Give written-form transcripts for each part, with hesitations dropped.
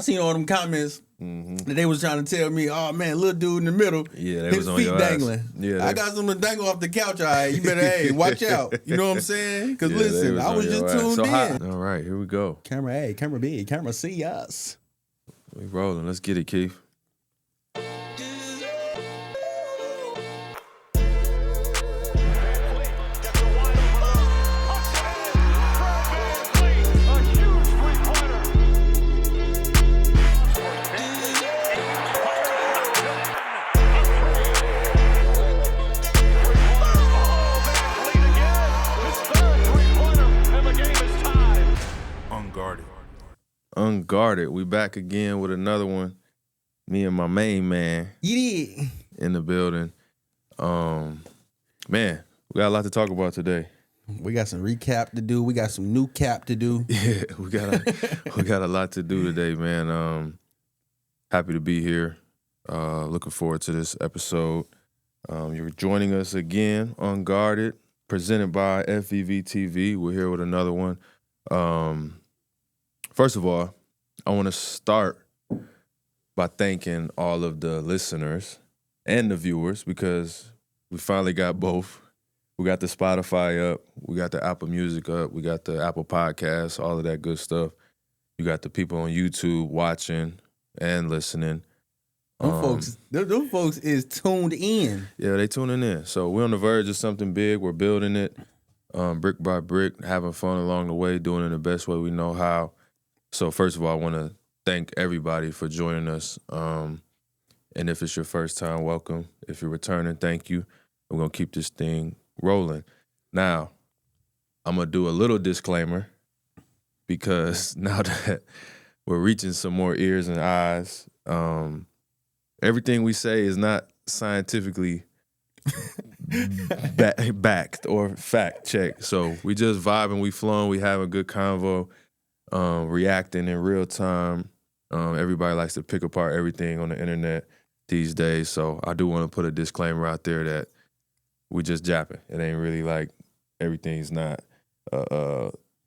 I seen all them comments that they was trying to tell me, oh man, little dude in the middle, Yeah, they his was on feet your dangling. ass. Yeah, I got something to dangle off the couch. All right, you better, hey, watch out. You know what I'm saying? Because listen, I was just tuned in. All right, here we go. Camera A, camera B, camera C, us. We rolling. Let's get it, Keith. Unguarded. We back again with another one. Me and my main man Yeah. in the building. Man, we got a lot to talk about today. We got some recap to do. We got some new cap to do. Yeah, we got a lot to do today, man. Happy to be here. Looking forward to this episode. You're joining us again, Unguarded, presented by FVV TV. We're here with another one. First of all, I want to start by thanking all of the listeners and the viewers because we finally got both. We got the Spotify up, we got the Apple Music up, we got the Apple Podcasts, all of that good stuff. You got the people on YouTube watching and listening. Them folks is tuned in. Yeah, they tuning in. So we're on the verge of something big. We're building it brick by brick, having fun along the way, doing it the best way we know how. So first of all, I want to thank everybody for joining us. And if it's your first time, welcome. If you're returning, thank you. We're going to keep this thing rolling. Now, I'm going to do a little disclaimer because now that we're reaching some more ears and eyes, everything we say is not scientifically backed or fact checked. So we just vibing, we flowing, we have a good convo. Reacting in real time. Everybody likes to pick apart everything on the internet these days. So I do want to put a disclaimer out there that we just japping. It ain't really like everything's not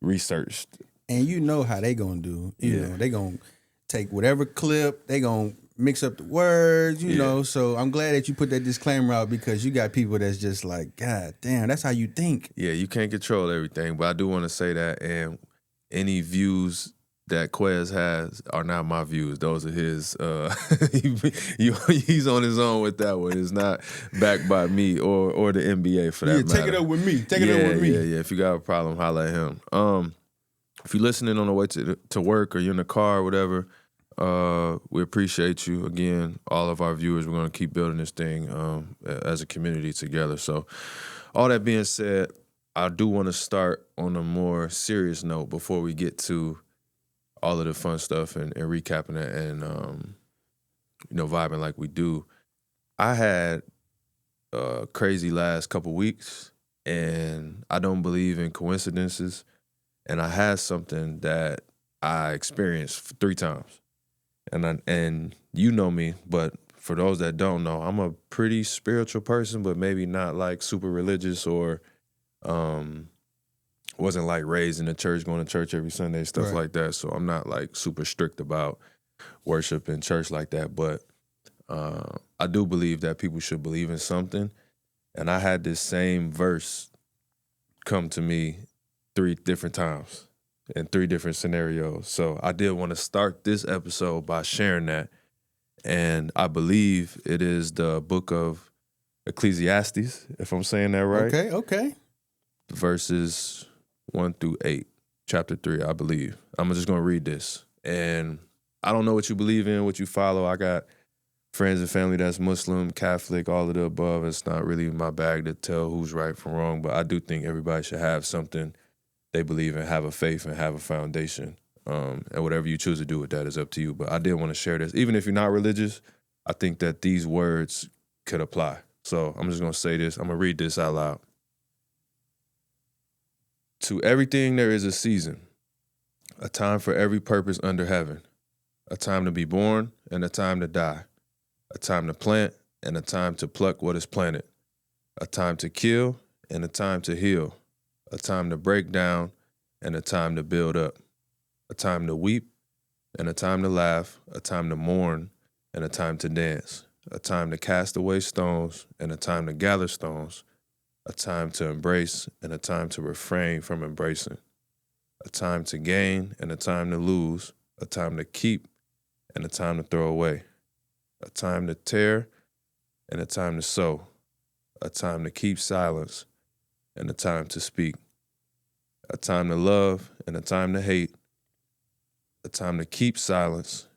researched. And you know how they gonna do. You know, they gonna take whatever clip, they gonna mix up the words, you know. So I'm glad that you put that disclaimer out because you got people that's just like, God damn, that's how you think. Yeah, you can't control everything, but I do want to say that. And any views that Quez has are not my views. Those are his. He's on his own with that one. It's not backed by me or the NBA for that matter. Take it up with me. Take it up with me. Yeah. If you got a problem, holla at him. If you're listening on the way to work or you're in the car or whatever, we appreciate you. Again, all of our viewers, we're going to keep building this thing as a community together. So all that being said, I do want to start on a more serious note before we get to all of the fun stuff and recapping it and, vibing like we do. I had a crazy last couple weeks, and I don't believe in coincidences, and I had something that I experienced 3 times. And you know me, but for those that don't know, I'm a pretty spiritual person, but maybe not like super religious or wasn't like raised in the church, going to church every Sunday, stuff like that. So I'm not like super strict about worship in church like that. But I do believe that people should believe in something. And I had this same verse come to me 3 different times in 3 different scenarios. So I did want to start this episode by sharing that. And I believe it is the book of Ecclesiastes, if I'm saying that right. Okay. Verses 1-8, chapter 3, I believe. I'm just going to read this. And I don't know what you believe in, what you follow. I got friends and family that's Muslim, Catholic, all of the above. It's not really my bag to tell who's right from wrong, but I do think everybody should have something they believe in, have a faith, and have a foundation. And whatever you choose to do with that is up to you. But I did want to share this. Even if you're not religious, I think that these words could apply. So I'm just going to say this. I'm going to read this out loud. To everything there is a season, a time for every purpose under heaven, a time to be born and a time to die, a time to plant and a time to pluck what is planted, a time to kill and a time to heal, a time to break down and a time to build up, a time to weep and a time to laugh, a time to mourn, and a time to dance, a time to cast away stones, and a time to gather stones, a time to embrace, and a time to refrain from embracing, a time to gain, and a time to lose, a time to keep, and a time to throw away, a time to tear, and a time to sow, a time to keep silence, and a time to speak, a time to love, and a time to hate, a time to keep silence,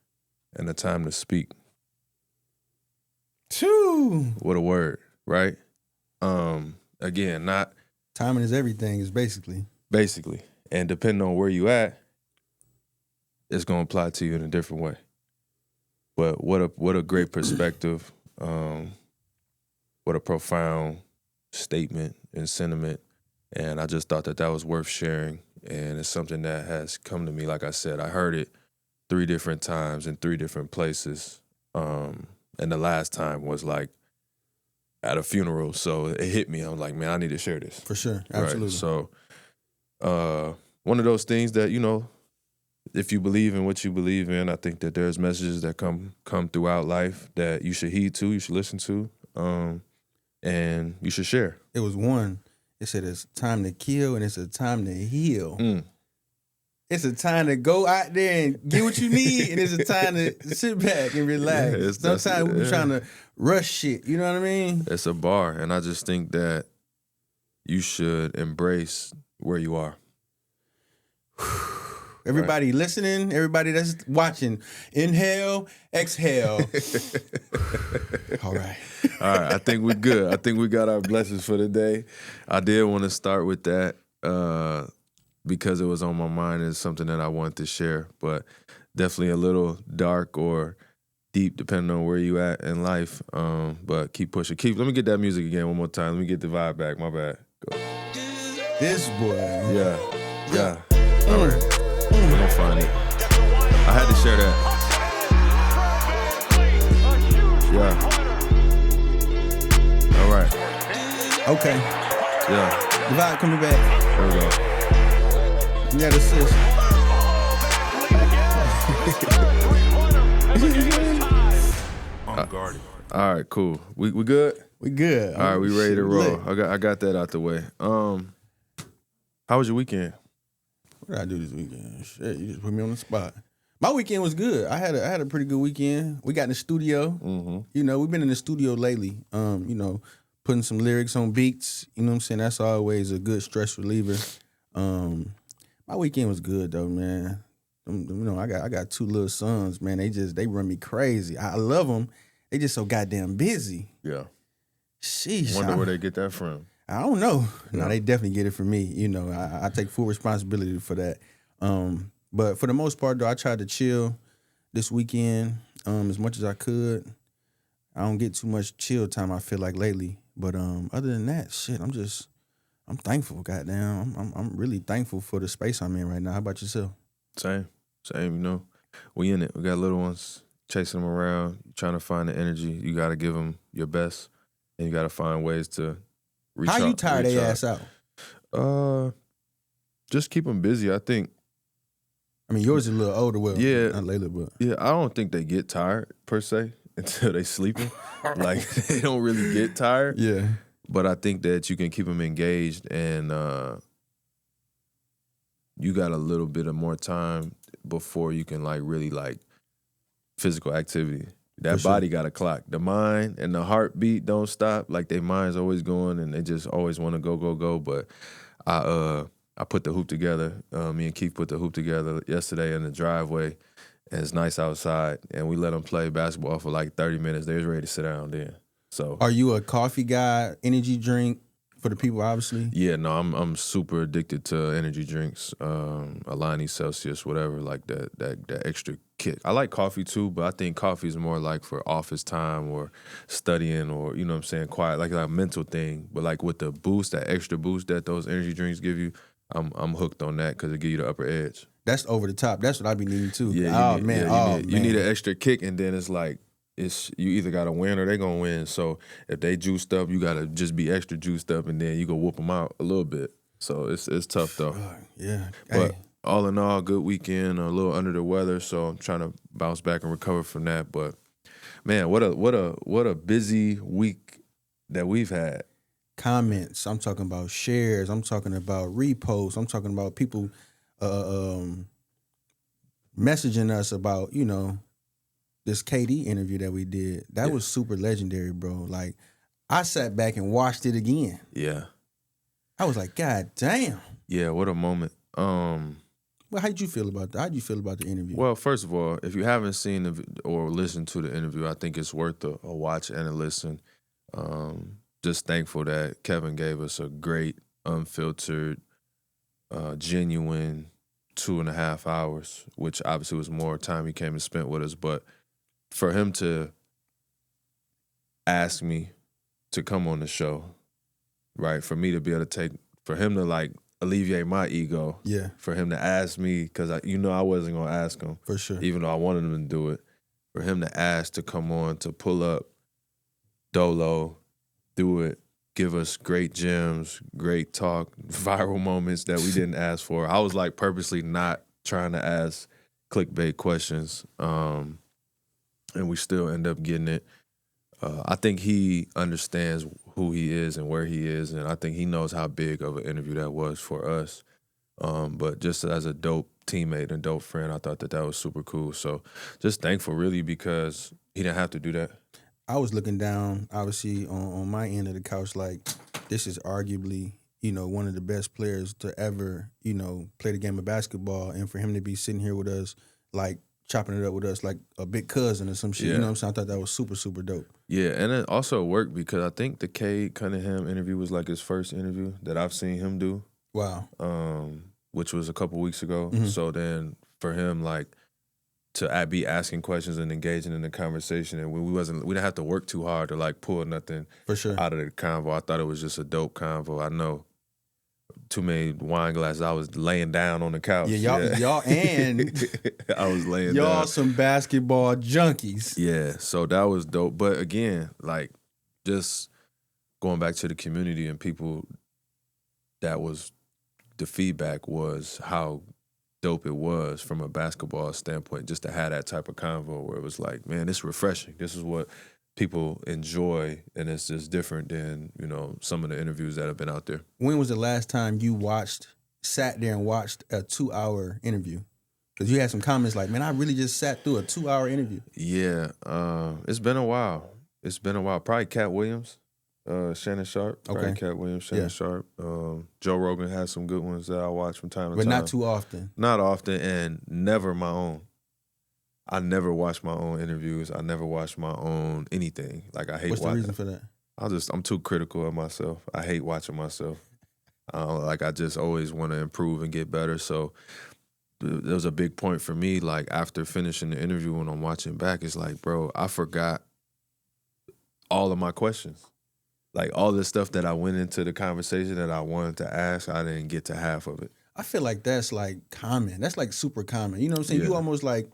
and a time to speak. Choo! What a word, right? Again, not timing is everything, is basically. And depending on where you at, it's gonna apply to you in a different way. But what a great perspective. What a profound statement and sentiment. And I just thought that was worth sharing. And it's something that has come to me. Like I said, I heard it 3 different times in 3 different places. And the last time was like at a funeral. So it hit me. I was like, man, I need to share this. For sure. Absolutely. Right? So one of those things that, you know, if you believe in what you believe in, I think that there's messages that come throughout life that you should heed to, you should listen to, and you should share. It was one. It said it's time to kill and it's a time to heal. It's a time to go out there and get what you need, and it's a time to sit back and relax. Yeah, sometimes we be trying to rush shit. You know what I mean? It's a bar, and I just think that you should embrace where you are. Everybody listening, everybody that's watching, inhale, exhale. All right. I think we're good. I think we got our blessings for the day. I did want to start with that because it was on my mind. It's something that I wanted to share, but definitely a little dark or deep depending on where you at in life. But keep pushing. Let me get that music again one more time. Let me get the vibe back. My bad. Go. This boy. Yeah. All right. We're gonna find it. I had to share that. Yeah. All right. Okay. Yeah. The vibe coming back. There we go. You got to assist. Unguarded. All right, cool. We good? We good. All right, we ready to roll. I got that out the way. How was your weekend? What did I do this weekend? Shit, you just put me on the spot. My weekend was good. I had a pretty good weekend. We got in the studio. Mm-hmm. You know, we've been in the studio lately. You know, putting some lyrics on beats. You know what I'm saying? That's always a good stress reliever. My weekend was good though, man. You know, I got 2 little sons, man. They run me crazy. I love them. They just so goddamn busy. Yeah. Sheesh. Wonder where they get that from. I don't know. Yeah. No, they definitely get it from me. You know, I take full responsibility for that. But for the most part, though, I tried to chill this weekend as much as I could. I don't get too much chill time, I feel like, lately. But other than that, shit, I'm thankful, goddamn. I'm really thankful for the space I'm in right now. How about yourself? Same, you know. We in it. We got little ones, chasing them around, trying to find the energy. You got to give them your best, and you got to find ways to recharge. How you tire their ass out? Just keep them busy, I think. I mean, yours is a little older, well, Yeah. not lately, but. Yeah, I don't think they get tired, per se, until they sleeping. Like, they don't really get tired. Yeah. But I think that you can keep them engaged, and you got a little bit of more time before you can, like, really, like, physical activity. That body got a clock. The mind and the heartbeat don't stop. Like, their mind's always going, and they just always want to go. But I put the hoop together. Me and Keith put the hoop together yesterday in the driveway, and it's nice outside. And we let them play basketball for like 30 minutes. They was ready to sit down then. So, are you a coffee guy, energy drink for the people, obviously? Yeah, no, I'm super addicted to energy drinks, Alani, Celsius, whatever, like that extra kick. I like coffee too, but I think coffee is more like for office time or studying or, you know what I'm saying, quiet, like a mental thing. But like with the boost, that extra boost that those energy drinks give you, I'm hooked on that because it give you the upper edge. That's over the top. That's what I be needing too. Yeah, You need an extra kick, and then it's like, you either got to win or they going to win. So if they juiced up, you got to just be extra juiced up, and then you go whoop them out a little bit. So it's tough, though. Yeah. But all in all, good weekend. A little under the weather, so I'm trying to bounce back and recover from that. But man, what a busy week that we've had. Comments. I'm talking about shares. I'm talking about reposts. I'm talking about people messaging us about, this KD interview that we did. That was super legendary, bro. Like, I sat back and watched it again. Yeah. I was like, God damn. Yeah, what a moment. Well, how did you feel about that? How did you feel about the interview? Well, first of all, if you haven't seen or listened to the interview, I think it's worth a watch and a listen. Just thankful that Kevin gave us a great, unfiltered, genuine 2.5 hours, which obviously was more time he came and spent with us. But for him to ask me to come on the show, right, for me to be able to for him to like alleviate my ego, yeah, for him to ask me, because I wasn't going to ask him. For sure. Even though I wanted him to do it. For him to ask to come on, to pull up Dolo, do it, give us great gems, great talk, viral moments that we didn't ask for. I was like purposely not trying to ask clickbait questions, and we still end up getting it. I think he understands who he is and where he is, and I think he knows how big of an interview that was for us. But just as a dope teammate and dope friend, I thought that was super cool. So just thankful, really, because he didn't have to do that. I was looking down, obviously, on my end of the couch, like, this is arguably, one of the best players to ever, play the game of basketball. And for him to be sitting here with us, like, chopping it up with us like a big cousin or some shit, Yeah. You know what I'm saying? I thought that was super, super dope. Yeah, and it also worked because I think the Cade Cunningham interview was like his first interview that I've seen him do. Wow. Which was a couple weeks ago. Mm-hmm. So then for him, like, to be asking questions and engaging in the conversation, and we didn't have to work too hard to like pull nothing For sure. out of the convo. I thought it was just a dope convo. I know too many wine glasses. I was laying down on the couch. Yeah, y'all and I was laying y'all down. some basketball junkies. Yeah, so that was dope. But again, like, just going back to the community and people, that was the feedback was how dope it was from a basketball standpoint, just to have that type of convo where it was like, man, it's refreshing. This is what people enjoy, and it's just different than, some of the interviews that have been out there. When was the last time you sat there and watched a 2-hour interview? Because you had some comments like, man, I really just sat through a 2-hour interview. Yeah, it's been a while. Probably Cat Williams, Shannon Sharp. Probably Okay. Cat Williams, Shannon Sharp. Joe Rogan has some good ones that I watch from time to But time. not too often. Not often, and never my own. I never watch my own interviews. I never watch my own anything. Like, I hate What's the watching. reason for that? I'm too critical of myself. I hate watching myself. I just always want to improve and get better. So there was a big point for me, like, after finishing the interview, when I'm watching back, it's like, bro, I forgot all of my questions. Like, all the stuff that I went into the conversation that I wanted to ask, I didn't get to half of it. I feel like that's like common. That's like super common. You know what I'm saying? Yeah. You almost like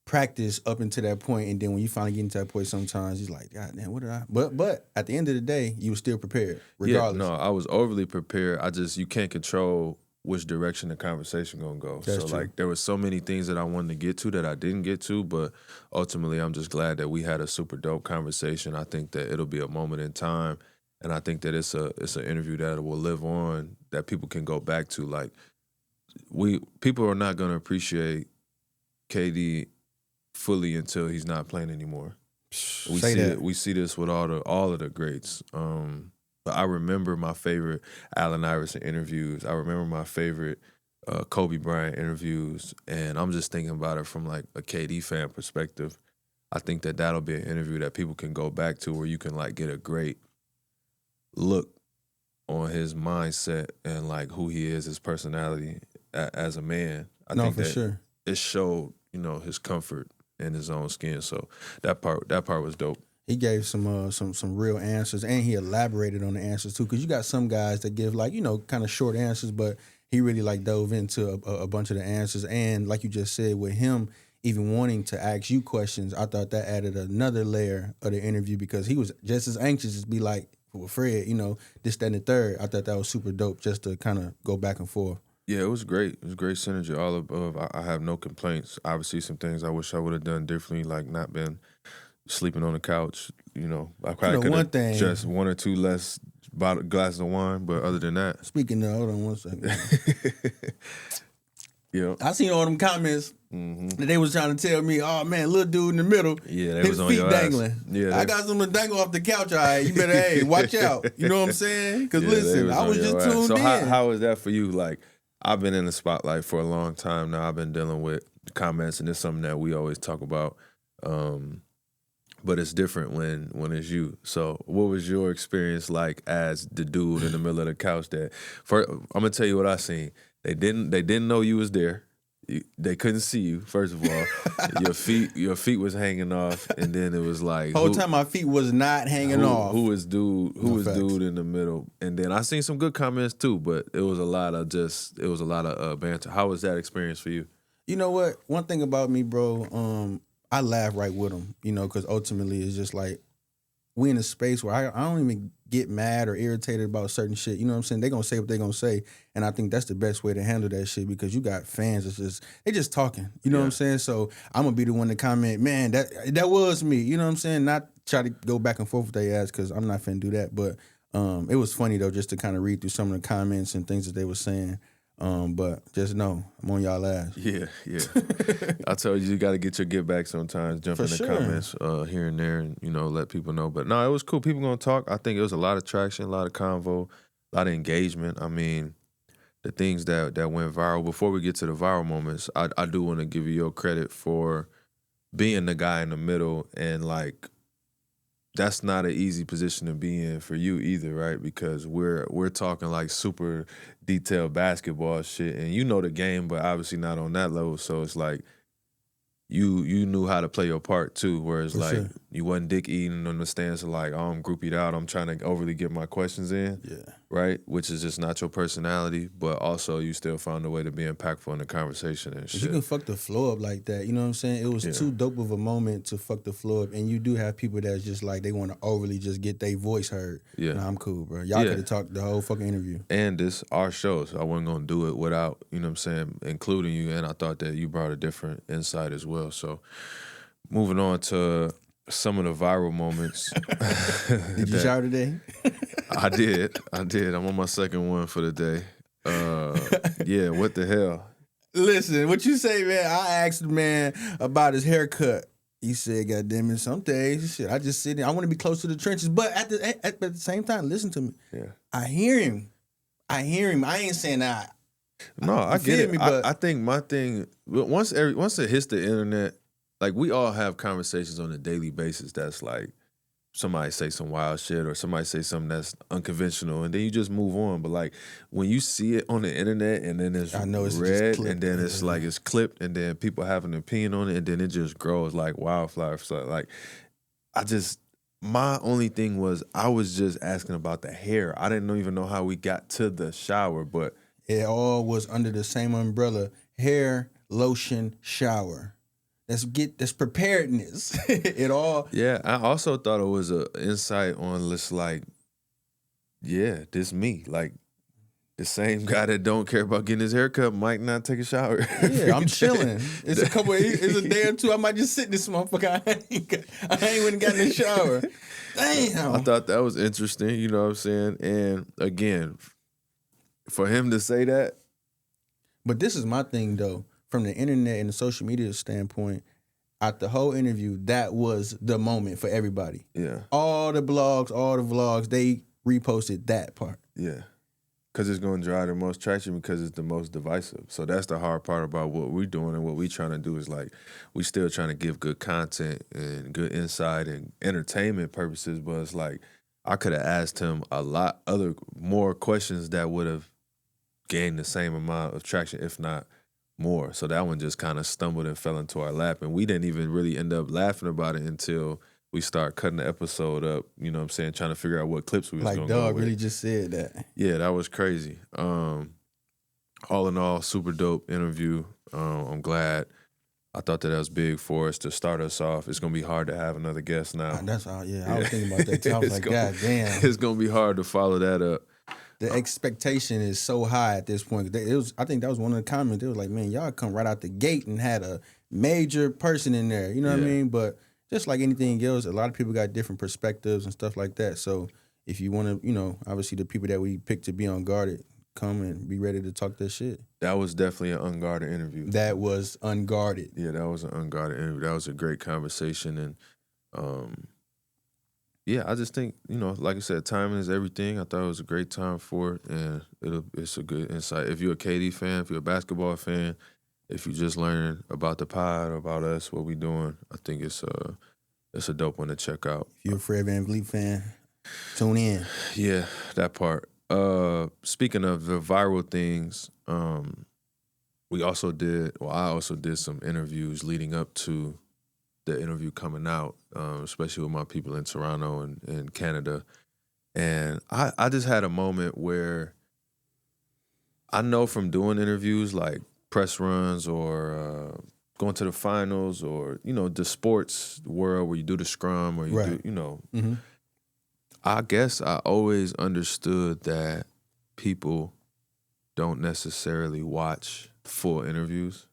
practice up until that point, and then when you finally get into that point, sometimes you're like, God damn, what did I? But at the end of the day, you were still prepared, regardless. Yeah, no, I was overly prepared. You can't control which direction the conversation gonna go. That's so true. Like, there were so many things that I wanted to get to that I didn't get to, but ultimately I'm just glad that we had a super dope conversation. I think that it'll be a moment in time, and I think that it's an interview that will live on, that people can go back to. Like, people are not gonna appreciate KD fully until he's not playing anymore. We see this with all of the greats. But I remember my favorite Allen Iverson interviews. I remember my favorite Kobe Bryant interviews, and I'm just thinking about it from like a KD fan perspective. I think that that'll be an interview that people can go back to, where you can like get a great look on his mindset and like who he is, his personality as a man. I think that sure. It showed, his comfort in his own skin. So that part was dope. He gave some real answers, and he elaborated on the answers too. Because you got some guys that give like, kind of short answers, but he really like dove into a bunch of the answers. And like you just said, with him even wanting to ask you questions, I thought that added another layer of the interview, because he was just as anxious to be like, well, Fred, this, that, and the third. I thought that was super dope, just to kind of go back and forth. Yeah, it was great. It was great synergy. All above, I have no complaints. Obviously, some things I wish I would have done differently, like not been sleeping on the couch. I probably could one have thing. just one or two less glasses of wine, but other than that. Speaking of, hold on one second. Yeah. I seen all them comments that they was trying to tell me, oh man, little dude in the middle, Yeah, they his was on feet your dangling. ass. Yeah, I got something to dangle off the couch, all right. You better, hey, watch out. You know what I'm saying? Because listen, I was just tuned so in. how is that for you? Like, I've been in the spotlight for a long time now. I've been dealing with comments, and it's something that we always talk about. But it's different when it's you. So what was your experience like as the dude in the middle of the couch I'm gonna tell you what I seen. They didn't know you was there. They couldn't see you, first of all. your feet was hanging off, and then it was like whole time my feet was not hanging off. Who was dude in the middle? And then I seen some good comments too, but it was a lot of banter. How was that experience for you? You know what? One thing about me, bro, I laugh right with them, because ultimately it's just like we in a space where I don't even get mad or irritated about certain shit. You know what I'm saying? They gonna say what they gonna say, and I think that's the best way to handle that shit because you got fans they just talking. You know what I'm saying? So I'm gonna be the one to comment, man, that was me. You know what I'm saying? Not try to go back and forth with their ass because I'm not finna do that. But it was funny though just to kind of read through some of the comments and things that they were saying. But just know I'm on y'all ass. Yeah. I told you got to get your get back sometimes. Jump in the comments here and there, and let people know. But no, it was cool. People gonna talk. I think it was a lot of traction, a lot of convo, a lot of engagement. I mean, the things that went viral. Before we get to the viral moments, I do want to give you your credit for being the guy in the middle, and like that's not an easy position to be in for you either, right? Because we're talking like super detailed basketball shit, and you know the game, but obviously not on that level. So it's like you knew how to play your part too, whereas For like sure. you wasn't dick eating on the stance of like, oh, I'm groupied out, I'm trying to overly get my questions in, right? Which is just not your personality, but also you still found a way to be impactful in the conversation and shit. You can fuck the flow up like that. You know what I'm saying? It was too dope of a moment to fuck the flow up, and you do have people that's just like they want to overly just get their voice heard. Yeah, nah, I'm cool, bro. Y'all could have talked the whole fucking interview. And this our show, so I wasn't gonna do it without including you. And I thought that you brought a different insight as well. So moving on to some of the viral moments. Did you shower today? I did. I'm on my second one for the day. Yeah, what the hell? Listen, what you say, man? I asked the man about his haircut. He said, God damn it, some days, shit, I just sit there. I want to be close to the trenches. But at the same time, listen to me. Yeah. I hear him. I ain't saying that. No, I get it. Me, but I think my thing, once it hits the internet, like we all have conversations on a daily basis that's like somebody say some wild shit or somebody say something that's unconventional and then you just move on. But like when you see it on the internet and then it's read and then it's like it's clipped and then people have an opinion on it and then it just grows like wildfire. So like my only thing was I was just asking about the hair. I didn't even know how we got to the shower, but it all was under the same umbrella. Hair, lotion, shower. That's preparedness. It all. Yeah, I also thought it was an insight on this, like, this me. Like, the same guy that don't care about getting his haircut might not take a shower. Yeah, I'm chilling. It's a day or two. I might just sit in this motherfucker. I ain't even gotten in the shower. Damn. I thought that was interesting. You know what I'm saying? And again, for him to say that. But this is my thing, though. From the internet and the social media standpoint, at the whole interview, that was the moment for everybody. Yeah. All the blogs, all the vlogs, they reposted that part. Yeah. Because it's going to drive the most traction because it's the most divisive. So that's the hard part about what we're doing and what we're trying to do is like, we still trying to give good content and good insight and entertainment purposes, but it's like, I could have asked him a lot more questions that would have gained the same amount of traction, if not more. So that one just kind of stumbled and fell into our lap. And we didn't even really end up laughing about it until we start cutting the episode up, you know what I'm saying, trying to figure out what clips we was going to go with. Like, dog really just said that. Yeah, that was crazy. All in all, super dope interview. I'm glad. I thought that was big for us to start us off. It's going to be hard to have another guest now. That's all, I was thinking about that too. I was like, God damn. It's going to be hard to follow that up. the expectation is so high at this point. I think that was one of the comments. They was like, man, y'all come right out the gate and had a major person in there. You know what I mean? But just like anything else, a lot of people got different perspectives and stuff like that. So if you want to, obviously the people that we picked to be Unguarded, come and be ready to talk that shit. That was definitely an unguarded interview. That was Unguarded. Yeah, that was an unguarded interview. That was a great conversation. And I just think, like I said, timing is everything. I thought it was a great time for it, and it's a good insight. If you're a KD fan, if you're a basketball fan, if you're just learning about the pod, about us, what we doing, I think it's a dope one to check out. If you're a Fred VanVleet fan, tune in. Yeah, that part. Speaking of the viral things, I also did some interviews leading up to the interview coming out, especially with my people in Toronto and Canada. And I just had a moment where I know from doing interviews like press runs or going to the finals or, the sports world where you do the scrum or you do, I guess I always understood that people don't necessarily watch full interviews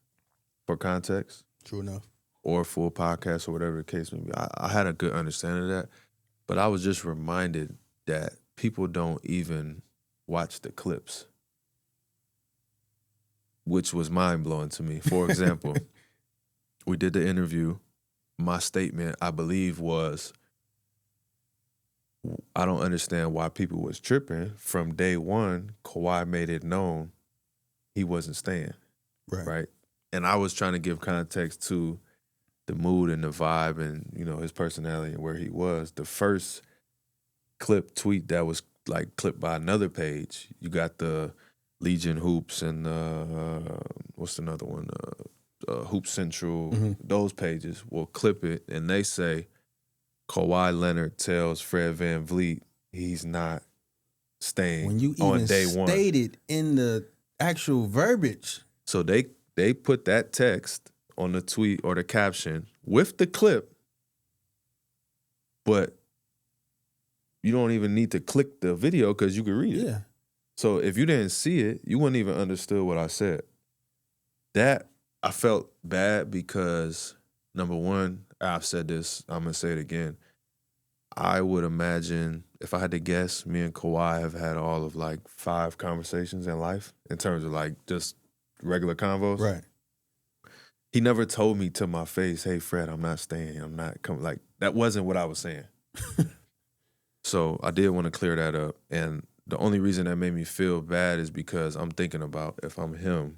for context. True enough. Or full podcasts or whatever the case may be. I had a good understanding of that, but I was just reminded that people don't even watch the clips, which was mind-blowing to me. For example, we did the interview. My statement, I believe, was, I don't understand why people was tripping. From day one, Kawhi made it known he wasn't staying, right? And I was trying to give context to the mood and the vibe and, his personality and where he was. The first tweet that was like clipped by another page, you got the Legion Hoops and what's another one? Hoop Central, those pages will clip it and they say, Kawhi Leonard tells Fred VanVleet he's not staying when you on even day one. Stated in the actual verbiage. So they put that text on the tweet or the caption with the clip, but you don't even need to click the video because you can read it. Yeah. So if you didn't see it, you wouldn't even understood what I said. That, I felt bad because, number one, I've said this, I'm going to say it again. I would imagine, if I had to guess, me and Kawhi have had all of like 5 conversations in life in terms of like just regular convos. Right. He never told me to my face, hey, Fred, I'm not staying. I'm not coming. Like, that wasn't what I was saying. So I did want to clear that up. And the only reason that made me feel bad is because I'm thinking about if I'm him,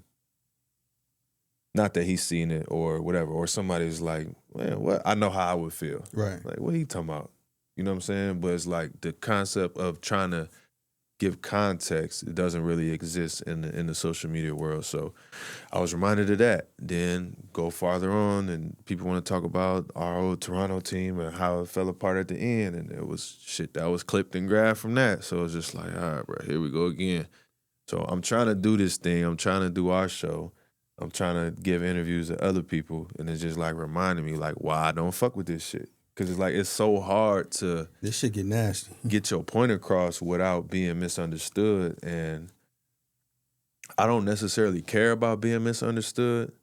not that he's seen it or whatever, or somebody's like, man, what? I know how I would feel. Right. Like, what are you talking about? You know what I'm saying? But it's like the concept of trying to give context, it doesn't really exist in the social media world. So I was reminded of that. Then go farther on and people want to talk about our old Toronto team and how it fell apart at the end. And it was shit that was clipped and grabbed from that. So it's just like, all right, bro, here we go again. So I'm trying to do this thing. I'm trying to do our show. I'm trying to give interviews to other people. And it's just like reminding me like why I don't fuck with this shit. Because it's like, it's so hard to... This shit get nasty. ...get your point across without being misunderstood. And I don't necessarily care about being misunderstood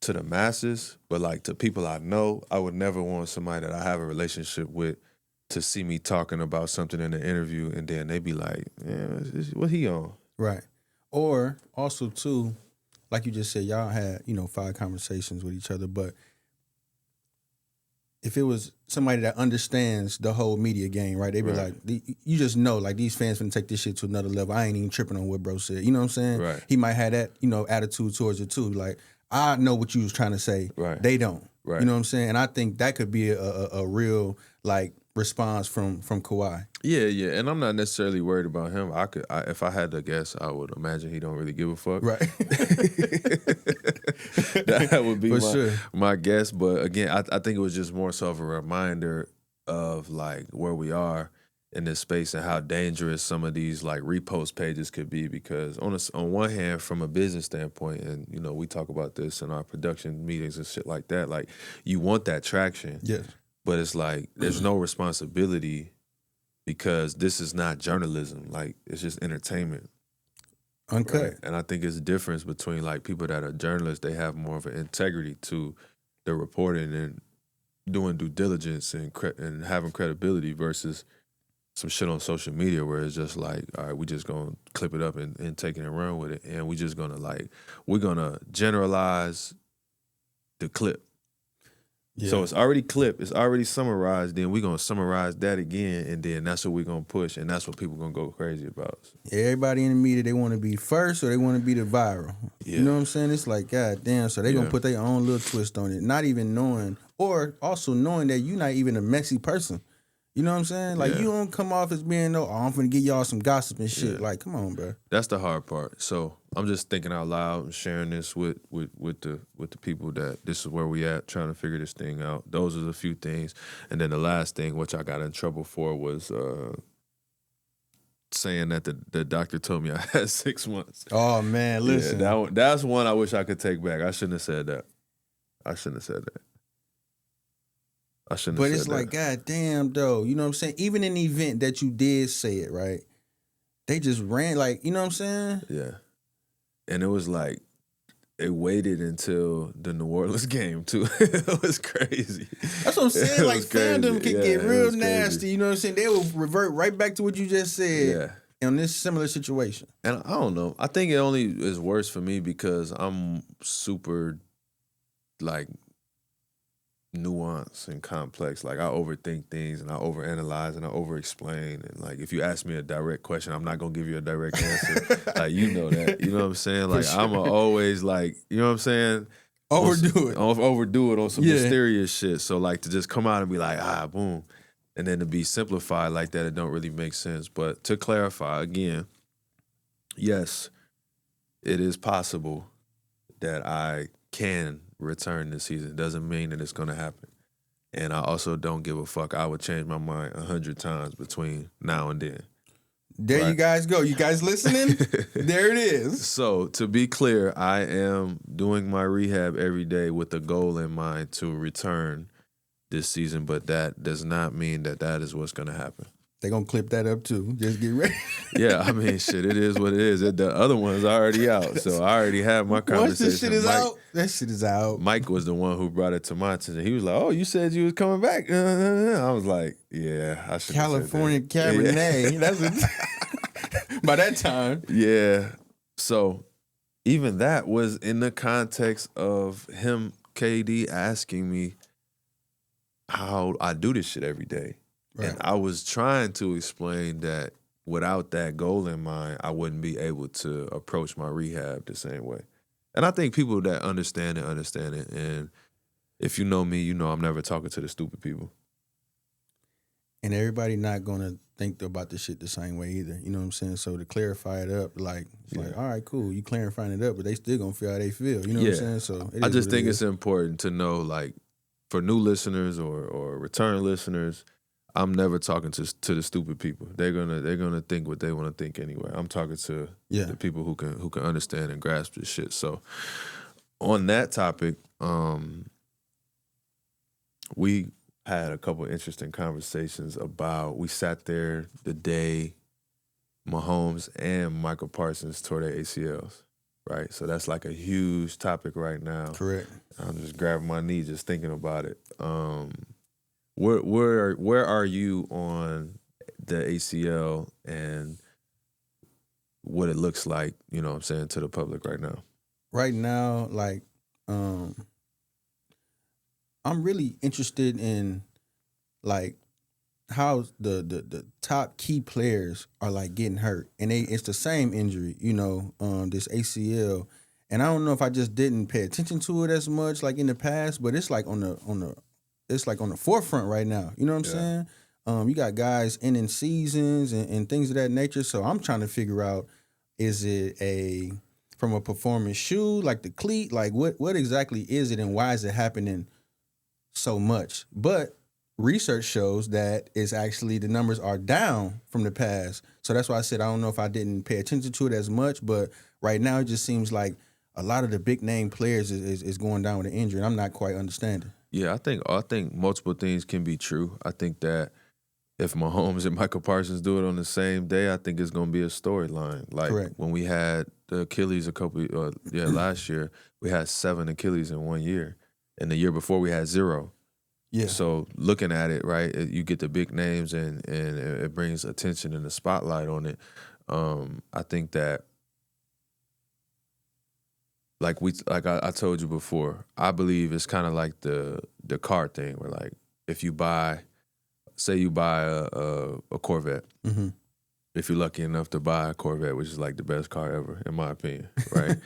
to the masses, but like to people I know, I would never want somebody that I have a relationship with to see me talking about something in an interview and then they be like, yeah, what he on? Right. Or also, too, like you just said, y'all had, 5 conversations with each other, but if it was somebody that understands the whole media game, right, they'd be like, you just know, like, these fans finna take this shit to another level. I ain't even tripping on what bro said. You know what I'm saying? Right. He might have that, attitude towards it, too. Like, I know what you was trying to say. Right. They don't. Right. You know what I'm saying? And I think that could be a real, like, response from Kawhi. Yeah, and I'm not necessarily worried about him. If I had to guess, I would imagine he don't really give a fuck. Right. That would be sure. my guess. But again, I think it was just more so of a reminder of like where we are in this space and how dangerous some of these like repost pages could be. Because on one hand, from a business standpoint, and we talk about this in our production meetings and shit like that, like you want that traction. Yes. But it's like there's no responsibility because this is not journalism. Like, it's just entertainment. Uncut. Right? And I think it's a difference between like people that are journalists, they have more of an integrity to their reporting and doing due diligence and having credibility versus some shit on social media where it's just like, all right, we just gonna clip it up and take it and run with it. And we just gonna we're gonna generalize the clip. Yeah. So it's already clipped, it's already summarized, then we're going to summarize that again, and then that's what we're going to push, and that's what people going to go crazy about. Everybody in the media, they want to be first or they want to be the viral. Yeah. You know what I'm saying? It's like, God damn, so they going to put their own little twist on it, not even knowing, or also knowing that you're not even a messy person. You know what I'm saying? Like, you don't come off as being, I'm finna give y'all some gossip and shit. Like, come on, bro. That's the hard part. So I'm just thinking out loud and sharing this with the people that this is where we at, trying to figure this thing out. Those are the few things. And then the last thing, which I got in trouble for, was saying that the doctor told me I had 6 months. Oh, man, listen. Yeah, that's one I wish I could take back. I shouldn't have said that. But it's like, God damn, though. You know what I'm saying? Even in the event that you did say it, right? They just ran, like, you know what I'm saying? Yeah. And it was like, it waited until the New Orleans game, too. It was crazy. That's what I'm saying. Like, fandom can get real nasty. You know what I'm saying? They will revert right back to what you just said in this similar situation. And I don't know. I think it only is worse for me because I'm super, like, nuance and complex. Like, I overthink things and I overanalyze and I overexplain. And like, if you ask me a direct question, I'm not gonna give you a direct answer. Like, you know that. You know what I'm saying? Like, sure. I'm always like, you know what I'm saying? Overdo it on some mysterious shit. So like, to just come out and be like, boom, and then to be simplified like that, it don't really make sense. But to clarify again, yes, it is possible that I can return this season. Doesn't mean that it's gonna happen. And I also don't give a fuck. I would change my mind 100 times between now and then. There you guys go. You guys listening? There it is. So to be clear, I am doing my rehab every day with a goal in mind to return this season, but that does not mean that is what's gonna happen. They gonna clip that up too. Just get ready. Yeah, I mean, shit, it is what it is. The other one's already out, so I already had my conversation. Once this shit is out, that shit is out. Mike was the one who brought it to my attention. He was like, "Oh, you said you was coming back." I was like, "Yeah, I should." California Cabernet. That's by that time. Yeah. So even that was in the context of him, KD, asking me how I do this shit every day. Right. And I was trying to explain that without that goal in mind, I wouldn't be able to approach my rehab the same way. And I think people that understand it. And if you know me, you know I'm never talking to the stupid people. And everybody not going to think about this shit the same way either. You know what I'm saying? So to clarify it up, like, all right, cool, you clarifying it up, but they still going to feel how they feel. You know what I'm saying? So I just think it's important to know, like, for new listeners or return listeners, I'm never talking to the stupid people. They're gonna think what they want to think anyway. I'm talking to the people who can understand and grasp this shit. So on that topic, we had a couple of interesting conversations about. We sat there the day Mahomes and Michael Parsons tore their ACLs. Right, so that's like a huge topic right now. Correct. I'm just grabbing my knee just thinking about it. Where are you on the ACL and what it looks like, you know what I'm saying, to the public right now? Right now, like, I'm really interested in, like, how the top key players are, like, getting hurt. And it's the same injury, you know, this ACL. And I don't know if I just didn't pay attention to it as much, like, in the past, but it's like on the forefront right now. You know what I'm saying? You got guys ending seasons and things of that nature. So I'm trying to figure out, is it from a performance shoe, like the cleat? Like, what exactly is it and why is it happening so much? But research shows that it's actually the numbers are down from the past. So that's why I said I don't know if I didn't pay attention to it as much, but right now it just seems like a lot of the big name players is going down with an injury, and I'm not quite understanding. Yeah, I think multiple things can be true. I think that if Mahomes and Michael Parsons do it on the same day, I think it's going to be a storyline. Like Correct. when we had the Achilles last year, we had 7 Achilles in 1 year. And the year before we had 0. Yeah. So looking at it, right, you get the big names and it brings attention and the spotlight on it. I think that, like I told you before, I believe it's kind of like the car thing where, like, if you say you buy a Corvette, mm-hmm. if you're lucky enough to buy a Corvette, which is like the best car ever, in my opinion, right?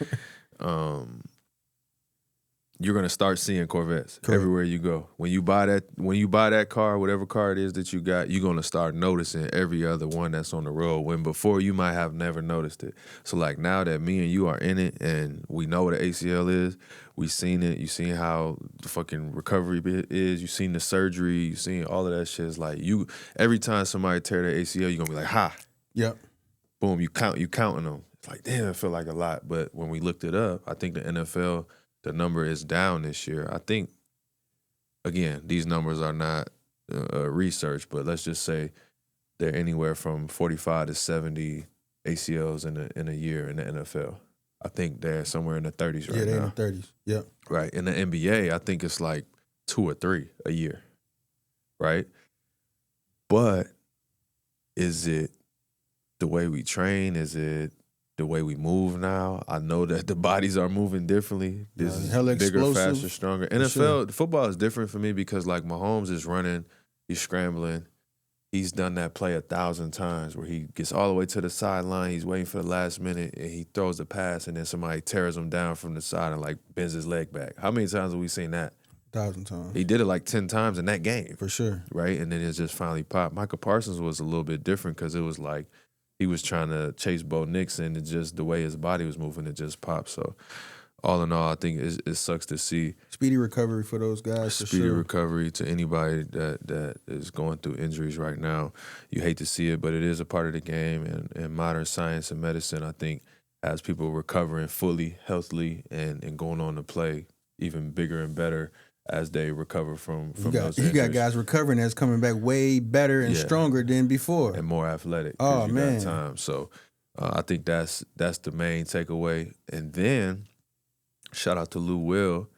You're gonna start seeing Corvettes everywhere you go. When you buy that car, whatever car it is that you got, you're gonna start noticing every other one that's on the road. When before you might have never noticed it. So like now that me and you are in it and we know what an ACL is, we seen it. You seen how the fucking recovery is. You seen the surgery. You seen all of that shit. It's like every time somebody tear their ACL, you're gonna be like, ha. Yep. Boom. You counting them. It's like, damn, it feel like a lot. But when we looked it up, I think the NFL. The number is down this year. I think, again, these numbers are not research, but let's just say they're anywhere from 45 to 70 ACLs in a year in the NFL. I think they're somewhere in the 30s right now. Yeah, they're in the 30s. Yep. Right. In the NBA, I think it's like 2 or 3 a year. Right? But is it the way we train? Is it the way we move now? I know that the bodies are moving differently. This is bigger, faster, stronger. NFL, football is different for me because, like, Mahomes is running, he's scrambling. He's done that play 1,000 times where he gets all the way to the sideline, he's waiting for the last minute, and he throws the pass, and then somebody tears him down from the side and, like, bends his leg back. How many times have we seen that? 1,000 times. He did it like 10 times in that game. For sure. Right? And then it just finally popped. Michael Parsons was a little bit different because it was like, he was trying to chase Bo Nixon, and just the way his body was moving, it just popped. So, all in all, I think it sucks to see. Speedy recovery for those guys, Speedy recovery to anybody that is going through injuries right now. You hate to see it, but it is a part of the game. And modern science and medicine, I think, has people recovering fully, healthily, and going on to play even bigger and better as they recover from those injuries. You got guys recovering that's coming back way better and stronger than before. And more athletic. Oh, man. Got time. So I think that's the main takeaway. And then, shout out to Lou Will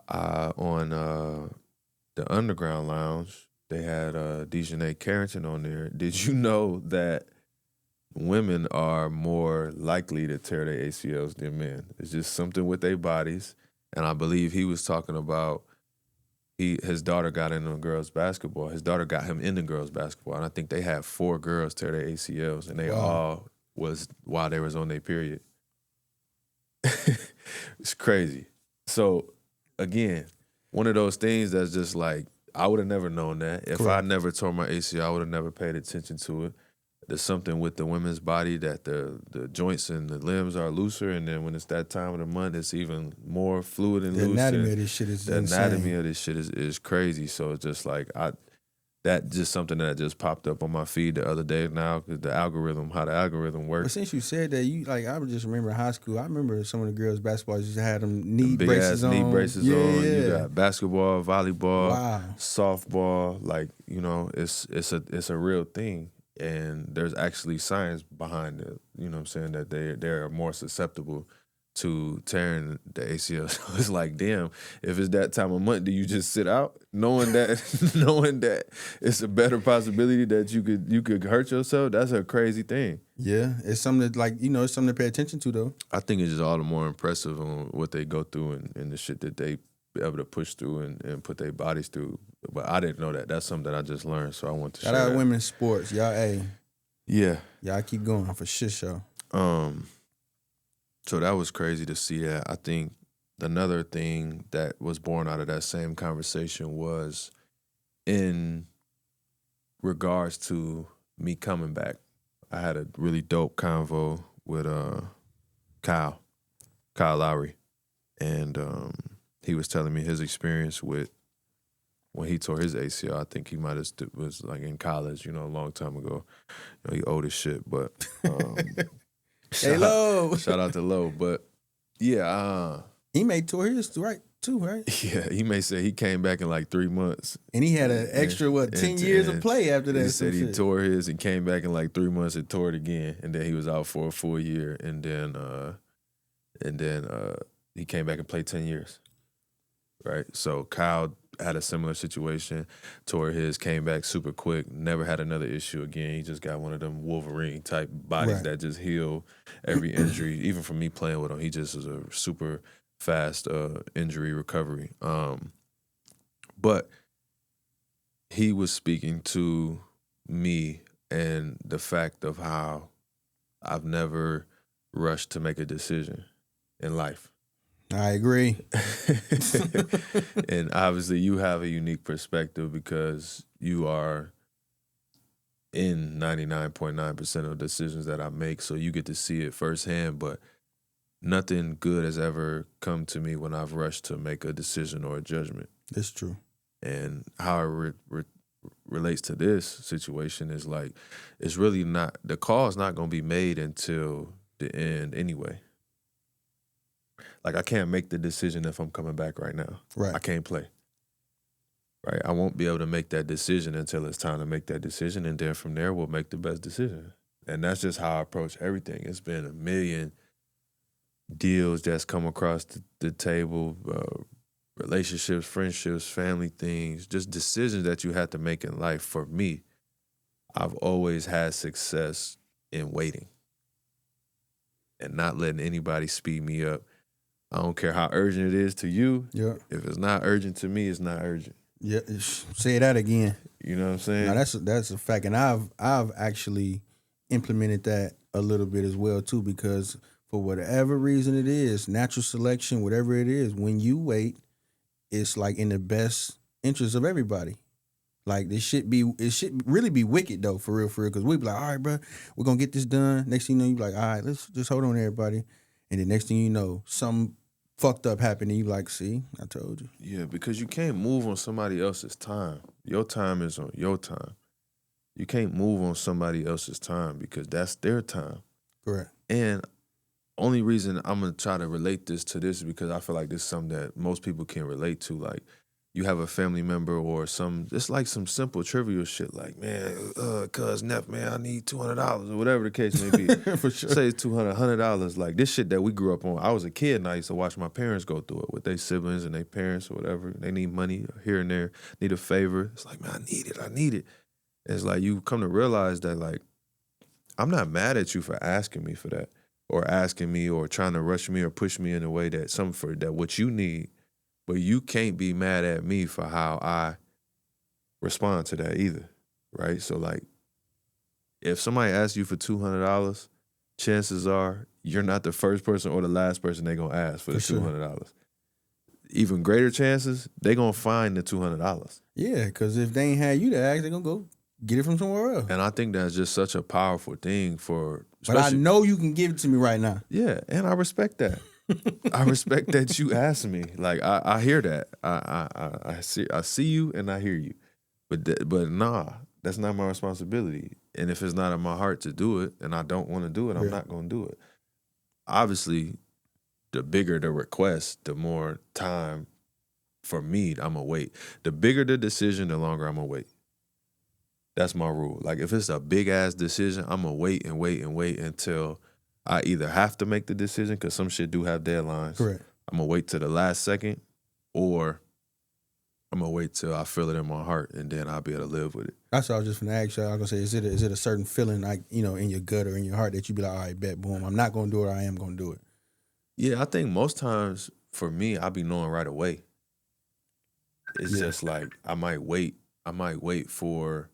on the Underground Lounge. They had Dejanay Carrington on there. Did you know that women are more likely to tear their ACLs than men? It's just something with their bodies. And I believe he was talking about his daughter got into girls' basketball. His daughter got him into girls' basketball. And I think they had 4 girls tear their ACLs. And they all was while they was on their period. It's crazy. So, again, one of those things that's just like, I would have never known that. If I never tore my ACL, I would have never paid attention to it. There's something with the women's body that the joints and the limbs are looser, and then when it's that time of the month, it's even more fluid and loose. The anatomy of this shit is insane. The anatomy of this shit is crazy. So it's just like, that just something that just popped up on my feed the other day now, because how the algorithm works. But since you said that, I just remember high school. I remember some of the girls' basketball used to have them knee big braces ass on. knee braces on. Yeah. You got basketball, volleyball, Wow. softball. Like, it's a real thing. And there's actually science behind it, you know what I'm saying, that they're more susceptible to tearing the ACL. So it's like, damn, if it's that time of month, do you just sit out knowing that it's a better possibility that you could hurt yourself? That's a crazy thing. Yeah, it's something that, it's something to pay attention to, though. I think it's just all the more impressive on what they go through and the shit that they be able to push through and put their bodies through. But I didn't know that. That's something that I just learned, so I want to share that. Shout out women's sports. Y'all, Yeah. Y'all keep going for shit show. So that was crazy to see that. I think another thing that was born out of that same conversation was in regards to me coming back. I had a really dope convo with Kyle Lowry, and he was telling me his experience with when he tore his ACL. I think he might have was like in college, a long time ago. He old as shit, but Hey, Low. Shout out to Low, but yeah, he may tore his too, right? Yeah, he may say he came back in like 3 months. And he had an extra, 10 years of play after that? He said he tore his and came back in like 3 months and tore it again. And then he was out for a full year. And then he came back and played 10 years. Right? So Kyle had a similar situation, tore his, came back super quick, never had another issue again. He just got one of them Wolverine type bodies that just heal every injury. Even from me playing with him, he just is a super fast injury recovery. But he was speaking to me and the fact of how I've never rushed to make a decision in life. I agree. And obviously you have a unique perspective because you are in 99.9% of the decisions that I make, so you get to see it firsthand, but nothing good has ever come to me when I've rushed to make a decision or a judgment. That's true. And how it relates to this situation is like, it's really not, the call is not going to be made until the end anyway. Like, I can't make the decision if I'm coming back right now. Right. I can't play. Right? I won't be able to make that decision until it's time to make that decision, and then from there, we'll make the best decision. And that's just how I approach everything. It's been a million deals that's come across the table, relationships, friendships, family things, just decisions that you have to make in life. For me, I've always had success in waiting and not letting anybody speed me up. I don't care how urgent it is to you. Yeah. If it's not urgent to me, it's not urgent. Yeah. Say that again. You know what I'm saying? No, that's a fact, and I've actually implemented that a little bit as well too, because for whatever reason it is, natural selection, whatever it is, when you wait, it's like in the best interest of everybody. Like it should really be wicked though, for real, because we be like, all right, bro, we're gonna get this done. Next thing you know, you be like, all right, let's just hold on, everybody. And the next thing you know, something fucked up happened, and you like, see, I told you. Yeah, because you can't move on somebody else's time. Your time is on your time. You can't move on somebody else's time because that's their time. Correct. And only reason I'm going to try to relate this to this is because I feel like this is something that most people can relate to. Like, you have a family member or it's like some simple trivial shit like, man, cuz Neff, man, I need $200 or whatever the case may be. For sure. Say it's $100. Like, this shit that we grew up on. I was a kid and I used to watch my parents go through it with their siblings and their parents or whatever. They need money here and there, need a favor. It's like, man, I need it. And it's like you come to realize that, like, I'm not mad at you for asking me for that or asking me or trying to rush me or push me in a way that what you need. But you can't be mad at me for how I respond to that either, right? So, like, if somebody asks you for $200, chances are you're not the first person or the last person they're going to ask for the $200. Even greater chances, they're going to find the $200. Yeah, because if they ain't had you to ask, they're going to go get it from somewhere else. And I think that's just such a powerful thing for... But I know you can give it to me right now. Yeah, and I respect that. I respect that you asked me. Like, I hear that. I see you and I hear you. But nah, that's not my responsibility. And if it's not in my heart to do it and I don't want to do it, I'm not going to do it. Obviously, the bigger the request, the more time for me I'm going to wait. The bigger the decision, the longer I'm going to wait. That's my rule. Like, if it's a big-ass decision, I'm going to wait and wait and wait until I either have to make the decision, because some shit do have deadlines. Correct. I'm going to wait till the last second, or I'm going to wait till I feel it in my heart, and then I'll be able to live with it. That's what I was just going to ask you. I was going to say, is it a certain feeling, like, you know, in your gut or in your heart that you be like, all right, bet, boom, I'm not going to do it, or I am going to do it? Yeah, I think most times, for me, I be knowing right away. It's just like, I might wait for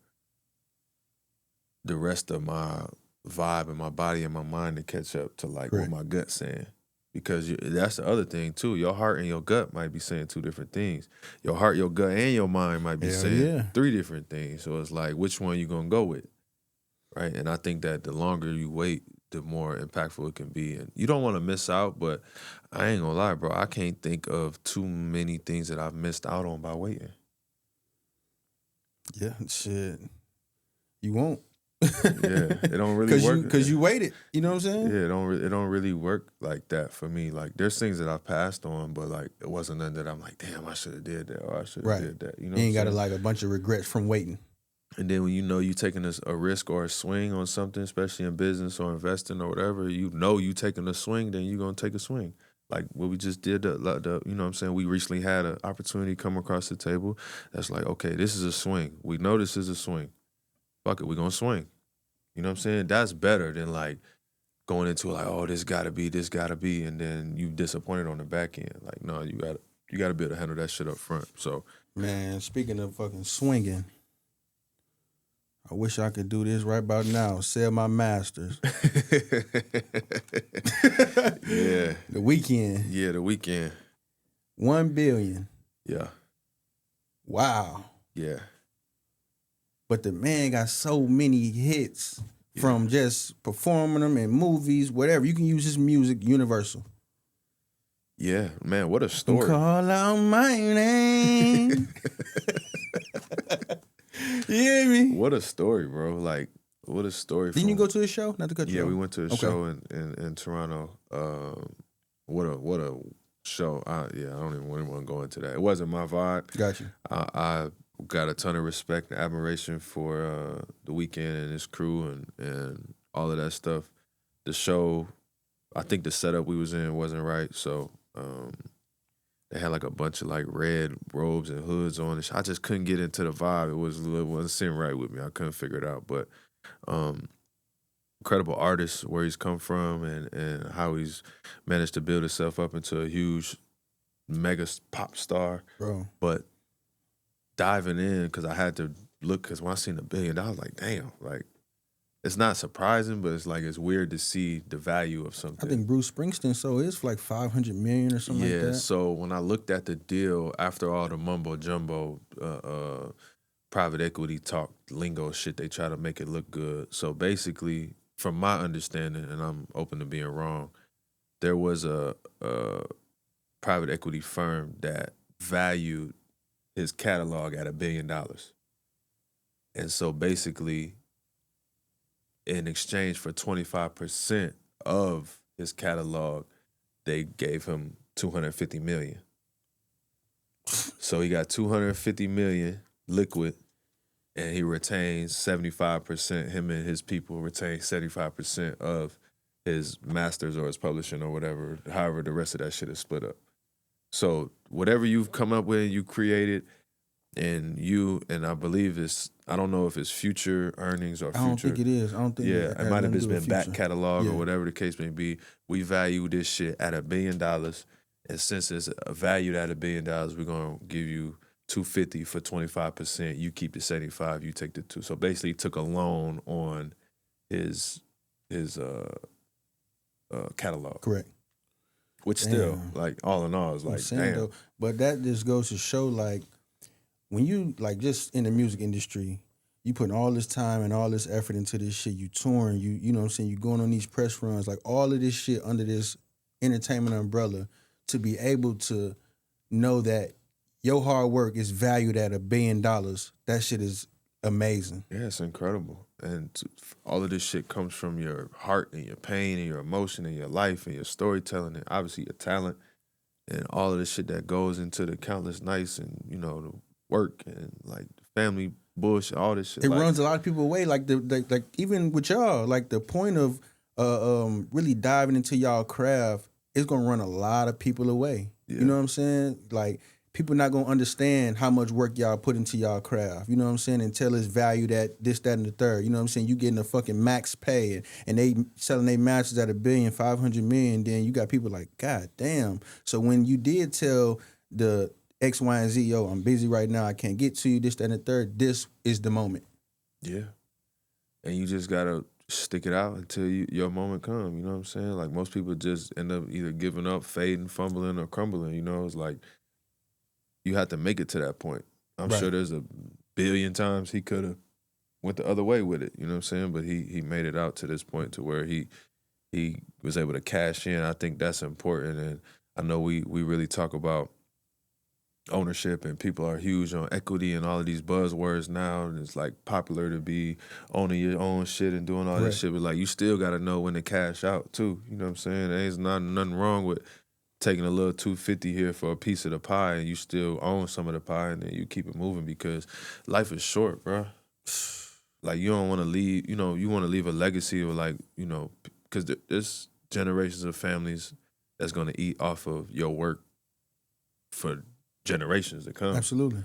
the rest of my vibe and my body and my mind to catch up to, like, what my gut's saying. Because that's the other thing too. Your heart and your gut might be saying two different things. Your heart, your gut, and your mind might be saying three different things. So it's like, which one you gonna go with, right? And I think that the longer you wait, the more impactful it can be. And you don't want to miss out, but I ain't gonna lie, bro. I can't think of too many things that I've missed out on by waiting. Yeah, shit. You won't. It don't really work because you waited. You know what I'm saying? Yeah, it don't really work like that for me. Like there's things that I passed on, but like it wasn't nothing that I'm like, damn, I should have did that or I should have did that. You know, you ain't got like a bunch of regrets from waiting. And then when you know you taking a risk or a swing on something, especially in business or investing or whatever, you know you taking a swing, then you're gonna take a swing. Like what we just did, you know what I'm saying? We recently had an opportunity come across the table that's like, okay, this is a swing. We know this is a swing. Fuck it, we're gonna swing. You know what I'm saying? That's better than like going into like, oh, this gotta be, and then you disappointed on the back end. Like, no, you gotta be able to handle that shit up front. So, man, speaking of fucking swinging, I wish I could do this right about now. Sell my masters. Yeah. The weekend. Yeah, the weekend. 1 billion. Yeah. Wow. Yeah. But the man got so many hits from just performing them in movies, whatever. You can use his music, universal. Yeah, man, what a story. Call out my name. You hear me? What a story, bro. Like, what a story. Didn't you go to his show? Not to cut you off. Yeah, we went to a show in Toronto. What a show. I don't even want to go into that. It wasn't my vibe. Got you. I got a ton of respect and admiration for the weekend and his crew and all of that stuff. The show, I think the setup we was in wasn't right, so they had like a bunch of like red robes and hoods on. I just couldn't get into the vibe. It wasn't sitting right with me. I couldn't figure it out. But incredible artist, where he's come from and how he's managed to build himself up into a huge mega pop star. Bro. But diving in, because I had to look, because when I seen $1 billion, I was like, damn, like, it's not surprising, but it's like, it's weird to see the value of something. I think Bruce Springsteen sold his for like 500 million or something like that. Yeah, so when I looked at the deal, after all the mumbo jumbo, private equity talk, lingo shit, they try to make it look good. So basically, from my understanding, and I'm open to being wrong, there was a private equity firm that valued his catalog at $1 billion. And so basically, in exchange for 25% of his catalog, they gave him $250 million. So he got $250 million liquid, and he retains 75%. Him and his people retain 75% of his masters or his publishing or whatever, however the rest of that shit is split up. So whatever you've come up with, you created, and I believe I don't know if it's future earnings or future. I don't think it is. I don't think it might have just been back catalog or whatever the case may be. We value this shit at $1 billion. And since it's valued at $1 billion, we're going to give you $250 for 25%. You keep the 75, you take the 2. So basically he took a loan on his catalog. Correct. Which still, like, all in all, is like, damn. Though, but that just goes to show, like, when you, like, just in the music industry, you putting all this time and all this effort into this shit, you touring, you know what I'm saying, you going on these press runs, like, all of this shit under this entertainment umbrella, to be able to know that your hard work is valued at $1 billion, that shit is amazing. Yeah, it's incredible. And all of this shit comes from your heart and your pain and your emotion and your life and your storytelling and obviously your talent and all of the shit that goes into the countless nights and, you know, the work and like family bullshit, all this shit. It runs a lot of people away. Like like even with y'all, like the point of really diving into y'all craft is gonna run a lot of people away. Yeah. You know what I'm saying? Like, people not gonna understand how much work y'all put into y'all craft. You know what I'm saying? Until it's valued at this, that, and the third. You know what I'm saying? You getting a fucking max pay and they selling their masters at $1 billion, 500 million. Then you got people like, God damn. So when you did tell the X, Y, and Z, yo, I'm busy right now, I can't get to you, this, that, and the third, this is the moment. Yeah. And you just gotta stick it out until your moment come. You know what I'm saying? Like, most people just end up either giving up, fading, fumbling, or crumbling. You know, it's like, you have to make it to that point. I'm sure there's a billion times he could have went the other way with it. You know what I'm saying? But he made it out to this point to where he was able to cash in. I think that's important. And I know we really talk about ownership and people are huge on equity and all of these buzzwords now, and it's like popular to be owning your own shit and doing all this shit, but like you still got to know when to cash out too. You know what I'm saying? There's nothing wrong with taking a little $250 here for a piece of the pie, and you still own some of the pie, and then you keep it moving because life is short, bro. Like you don't want to leave, you know, you want to leave a legacy of like, you know, because there's generations of families that's going to eat off of your work for generations to come. Absolutely.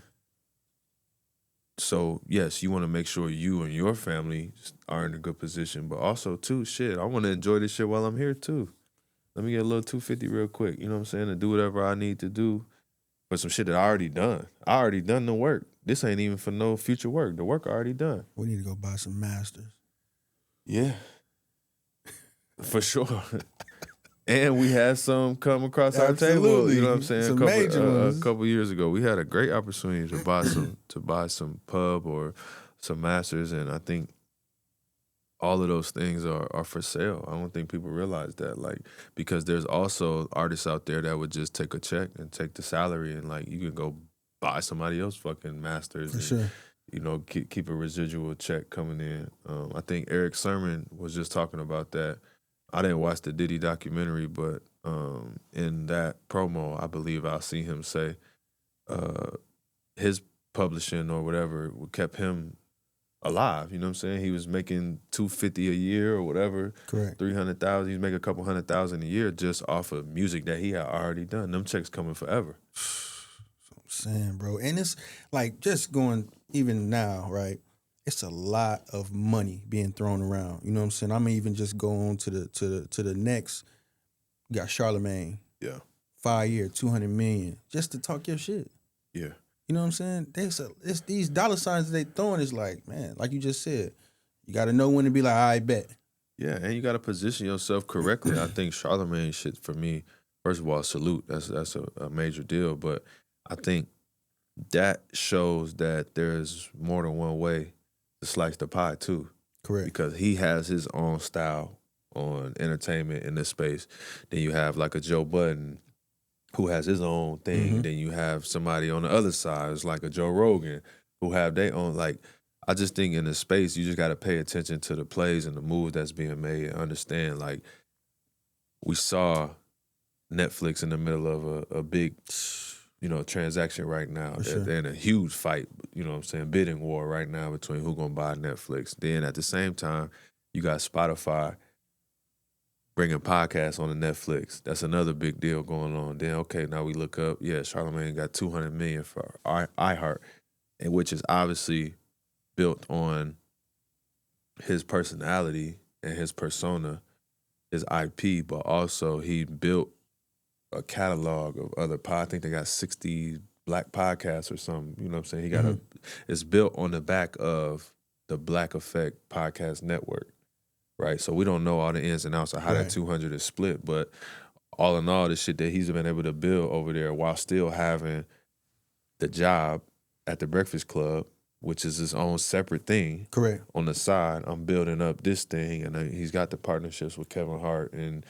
So yes, you want to make sure you and your family are in a good position, but also too, shit, I want to enjoy this shit while I'm here too. Let me get a little $250 real quick, you know what I'm saying, and do whatever I need to do for some shit that I already done. I already done the work. This ain't even for no future work. The work already done. We need to go buy some masters. Yeah. For sure. And we had some come across our table. You know what I'm saying? Some major ones. A couple years ago, we had a great opportunity to buy some pub or some masters, and I think all of those things are for sale. I don't think people realize that, like, because there's also artists out there that would just take a check and take the salary, and like you can go buy somebody else fucking masters. For and, sure. You know, keep a residual check coming in. I think Eric Sermon was just talking about that. I didn't watch the Diddy documentary, but in that promo, I believe I'll see him say his publishing or whatever kept him alive. You know what I'm saying? He was making $250 a year or whatever. Correct. $300,000. He's making a couple $100,000 a year just off of music that he had already done. Them checks coming forever. That's what I'm saying, bro. And it's like just going even now, right? It's a lot of money being thrown around. You know what I'm saying? I'm even just go on to the next. You got Charlemagne. Yeah. 5 year, $200 million, just to talk your shit. Yeah. You know what I'm saying? It's these dollar signs that they throwing is like, man, like you just said, you got to know when to be like, I bet. Yeah, and you got to position yourself correctly. I think Charlemagne shit for me, first of all, salute. That's a major deal. But I think that shows that there's more than one way to slice the pie too. Correct. Because he has his own style on entertainment in this space. Then you have like a Joe Budden who has his own thing. Mm-hmm. Then you have somebody on the other side, it's like a Joe Rogan, who have their own, like, I just think in this space, you just got to pay attention to the plays and the moves that's being made and understand, like, we saw Netflix in the middle of a big, you know, transaction right now. Sure. They're in a huge fight, you know what I'm saying, bidding war right now between who gonna buy Netflix. Then at the same time, you got Spotify bringing podcasts on the Netflix. That's another big deal going on. Then, okay, now we look up, yeah, Charlemagne got $200 million for iHeart, and which is obviously built on his personality and his persona, his IP, but also he built a catalog of other I think they got 60 black podcasts or something. You know what I'm saying? He got it's built on the back of the Black Effect Podcast Network, right? So we don't know all the ins and outs of how that 200 is split, but all in all, the shit that he's been able to build over there while still having the job at the Breakfast Club, which is his own separate thing. Correct. On the side, I'm building up this thing, and he's got the partnerships with Kevin Hart and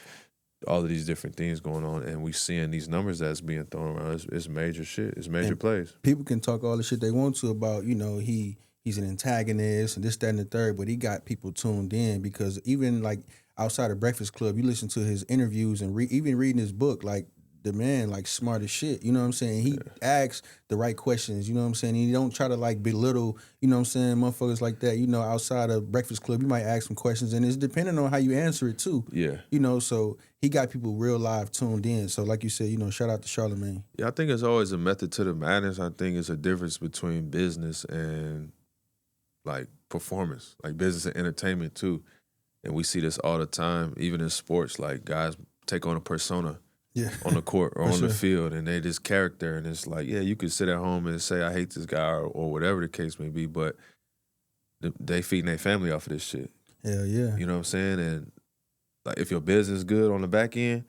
all of these different things going on, and we seeing these numbers that's being thrown around. It's major shit. It's major plays. People can talk all the shit they want to about, you know, he's an antagonist and this, that, and the third, but he got people tuned in because even like outside of Breakfast Club, you listen to his interviews and even reading his book, like the man like smart as shit. You know what I'm saying? He asks the right questions. You know what I'm saying? He don't try to like belittle, you know what I'm saying, motherfuckers like that. You know, outside of Breakfast Club, you might ask some questions and it's depending on how you answer it too. Yeah. You know, so he got people real live tuned in. So like you said, you know, shout out to Charlemagne. Yeah, I think it's always a method to the madness. I think it's a difference between business and like performance, like business and entertainment too. And we see this all the time, even in sports, like guys take on a persona. Yeah. On the court or on the field, and they this character, and it's like, yeah, you could sit at home and say, I hate this guy, or whatever the case may be, but they feeding their family off of this shit. Hell yeah. You know what I'm saying? And like, if your business good on the back end,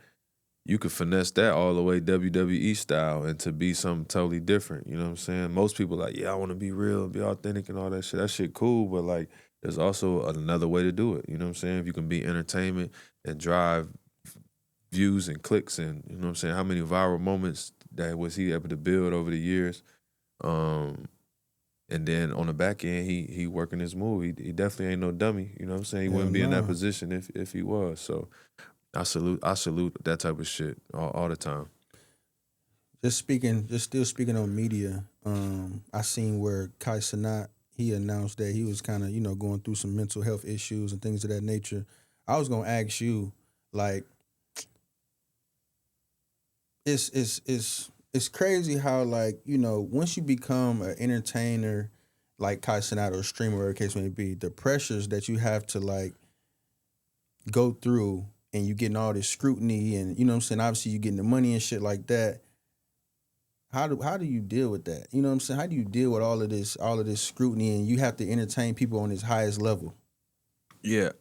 you could finesse that all the way WWE style and to be something totally different. You know what I'm saying? Most people like, yeah, I want to be real, be authentic and all that shit. That shit cool, but like, there's also another way to do it. You know what I'm saying? If you can be entertainment and drive views and clicks and, you know what I'm saying, how many viral moments that was he able to build over the years. And then on the back end, he working his move. He definitely ain't no dummy. You know what I'm saying? He wouldn't be in that position if he was. So I salute that type of shit all the time. Just still speaking on media. I seen where cenat, he announced that he was kind of going through some mental health issues and things of that nature. I was gonna ask you, like, it's crazy how, like, once you become an entertainer like cenat or a streamer, whatever the case may be, the pressures that you have to, like, go through, and you getting all this scrutiny, and what I'm saying, obviously you getting the money and shit like that. How do you deal with that? You know what I'm saying? How do you deal with all of this scrutiny, and you have to entertain people on this highest level? Yeah,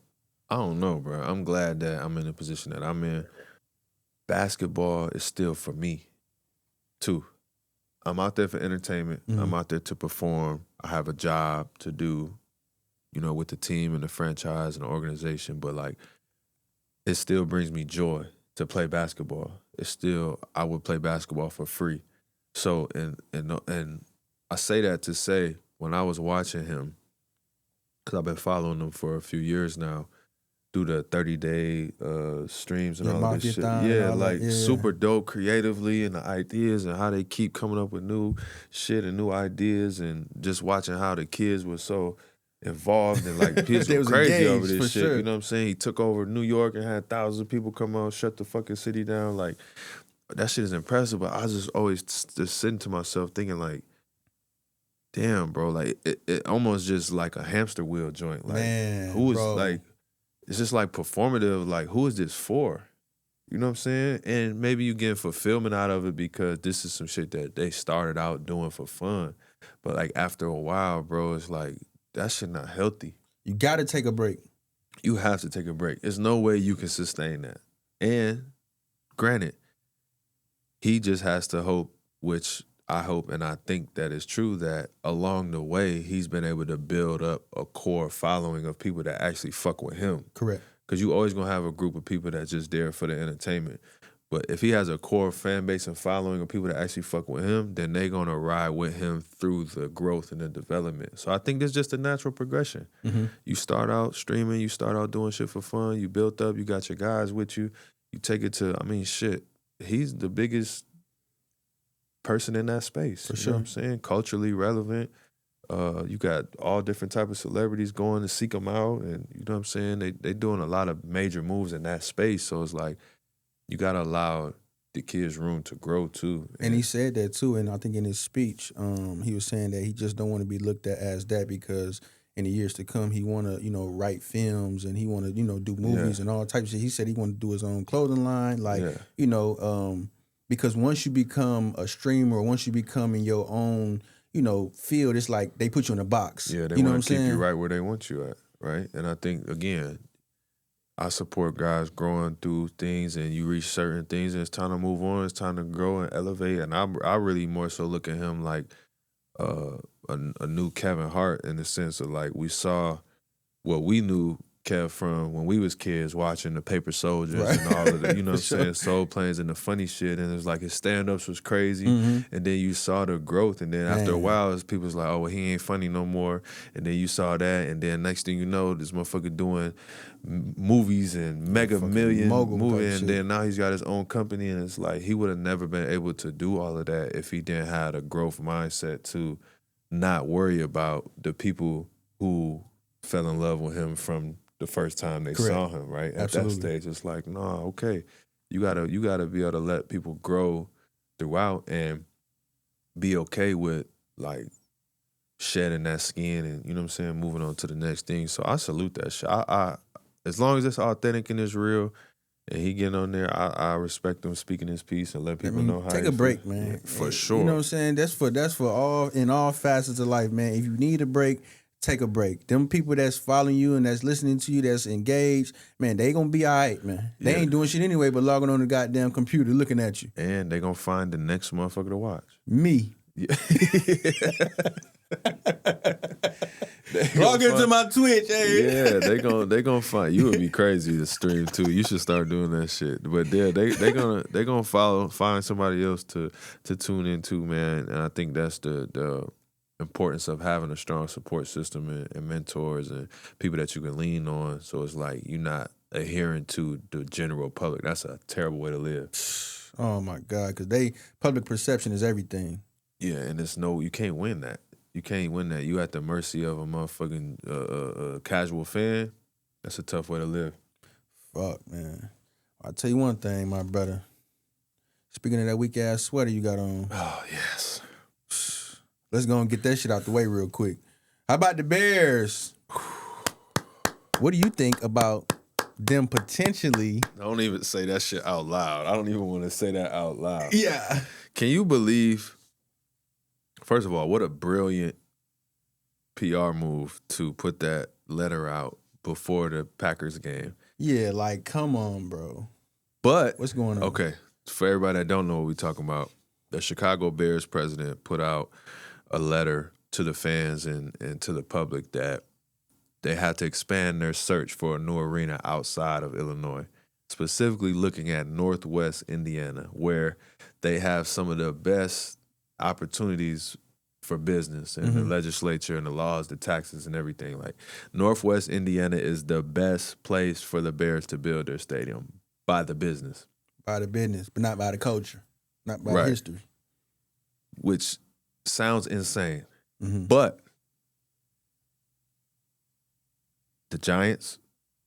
I don't know, bro. I'm glad that I'm in the position that I'm in. Basketball is still for me, too. I'm out there for entertainment. Mm-hmm. I'm out there to perform. I have a job to do, with the team and the franchise and the organization. But, like, it still brings me joy to play basketball. I would play basketball for free. So, and I say that to say, when I was watching him, because I've been following him for a few years now, do the 30-day streams and all of this shit. Yeah, like super dope creatively, and the ideas and how they keep coming up with new shit and new ideas, and just watching how the kids were so involved and like kids were crazy over this shit. Sure. You know what I'm saying? He took over New York and had thousands of people come out, shut the fucking city down. Like, that shit is impressive, but I was just always just sitting to myself thinking, like, damn, bro, like it almost just like a hamster wheel joint. Like, man, who is bro. Like, it's just like performative. Like, who is this for? You know what I'm saying? And maybe you get fulfillment out of it because this is some shit that they started out doing for fun. But, like, after a while, bro, it's like, that shit not healthy. You got to take a break. You have to take a break. There's no way you can sustain that. And granted, he just has to hope, which I hope and I think that is true, that along the way, he's been able to build up a core following of people that actually fuck with him. Correct. Because you always going to have a group of people that's just there for the entertainment. But if he has a core fan base and following of people that actually fuck with him, then they're going to ride with him through the growth and the development. So I think there's just a natural progression. Mm-hmm. You start out streaming, you start out doing shit for fun, you built up, you got your guys with you, you take it to, shit, he's the biggest person in that space. For sure. You know what I'm saying? Culturally relevant. You got all different type of celebrities going to seek him out, and you know what I'm saying? They doing a lot of major moves in that space. So it's like, you got to allow the kids room to grow too. And he said that too, and I think in his speech, he was saying that he just don't want to be looked at as that, because in the years to come, he want to, write films, and he want to, do movies and all types of shit. He said he want to do his own clothing line, because once you become a streamer, once you become in your own, field, it's like they put you in a box. Yeah, they want to keep you right where they want you at, right? And I think, again, I support guys growing through things, and you reach certain things, and it's time to move on. It's time to grow and elevate. And I really more so look at him like a new Kevin Hart, in the sense of, like, we saw what we knew Kev from when we was kids, watching the Paper Soldiers and all of the, you know what I'm saying, Soul Planes and the funny shit. And it was like his stand-ups was crazy. Mm-hmm. And then you saw the growth. And then after a while, people was like, oh, well, he ain't funny no more. And then you saw that. And then next thing you know, this motherfucker doing movies and mega million movies. And then now he's got his own company. And it's like, he would have never been able to do all of that if he didn't have a growth mindset to not worry about the people who fell in love with him from the first time they saw him, right? At that stage, it's like, nah, okay. You gotta be able to let people grow throughout and be okay with, like, shedding that skin and, you know what I'm saying, moving on to the next thing. So I salute that shit. I as long as it's authentic and it's real and he getting on there, I respect him speaking his piece and let people know how. Take a break, man. For sure. You know what I'm saying? That's for all, in all facets of life, man. If you need a break, take a break. Them people that's following you and that's listening to you, that's engaged, man, they gonna be all right, man. They ain't doing shit anyway but logging on the goddamn computer looking at you. And they gonna find the next motherfucker to watch. Me. Yeah. Log into my Twitch, hey. Yeah, they gonna find you. Would be crazy to stream too. You should start doing that shit. But yeah, they gonna find somebody else to tune into, man. And I think that's the importance of having a strong support system and mentors and people that you can lean on. So it's like you're not adhering to the general public. That's a terrible way to live. Oh my God, because public perception is everything. Yeah, and you can't win that. You can't win that. You at the mercy of a motherfucking casual fan. That's a tough way to live. Fuck, man. I'll tell you one thing, my brother. Speaking of that weak ass sweater you got on. Oh, yes. Let's go and get that shit out the way real quick. How about the Bears? What do you think about them potentially? Don't even say that shit out loud. I don't even want to say that out loud. Yeah. Can you believe, first of all, what a brilliant PR move to put that letter out before the Packers game. Yeah, like, come on, bro. But what's going on? Okay, for everybody that don't know what we're talking about, the Chicago Bears president put out a letter to the fans and to the public that they had to expand their search for a new arena outside of Illinois, specifically looking at Northwest Indiana, where they have some of the best opportunities for business and the legislature and the laws, the taxes and everything. Like, Northwest Indiana is the best place for the Bears to build their stadium by the business. By the business, but not by the culture, not by the history. Which sounds insane. Mm-hmm. But the Giants,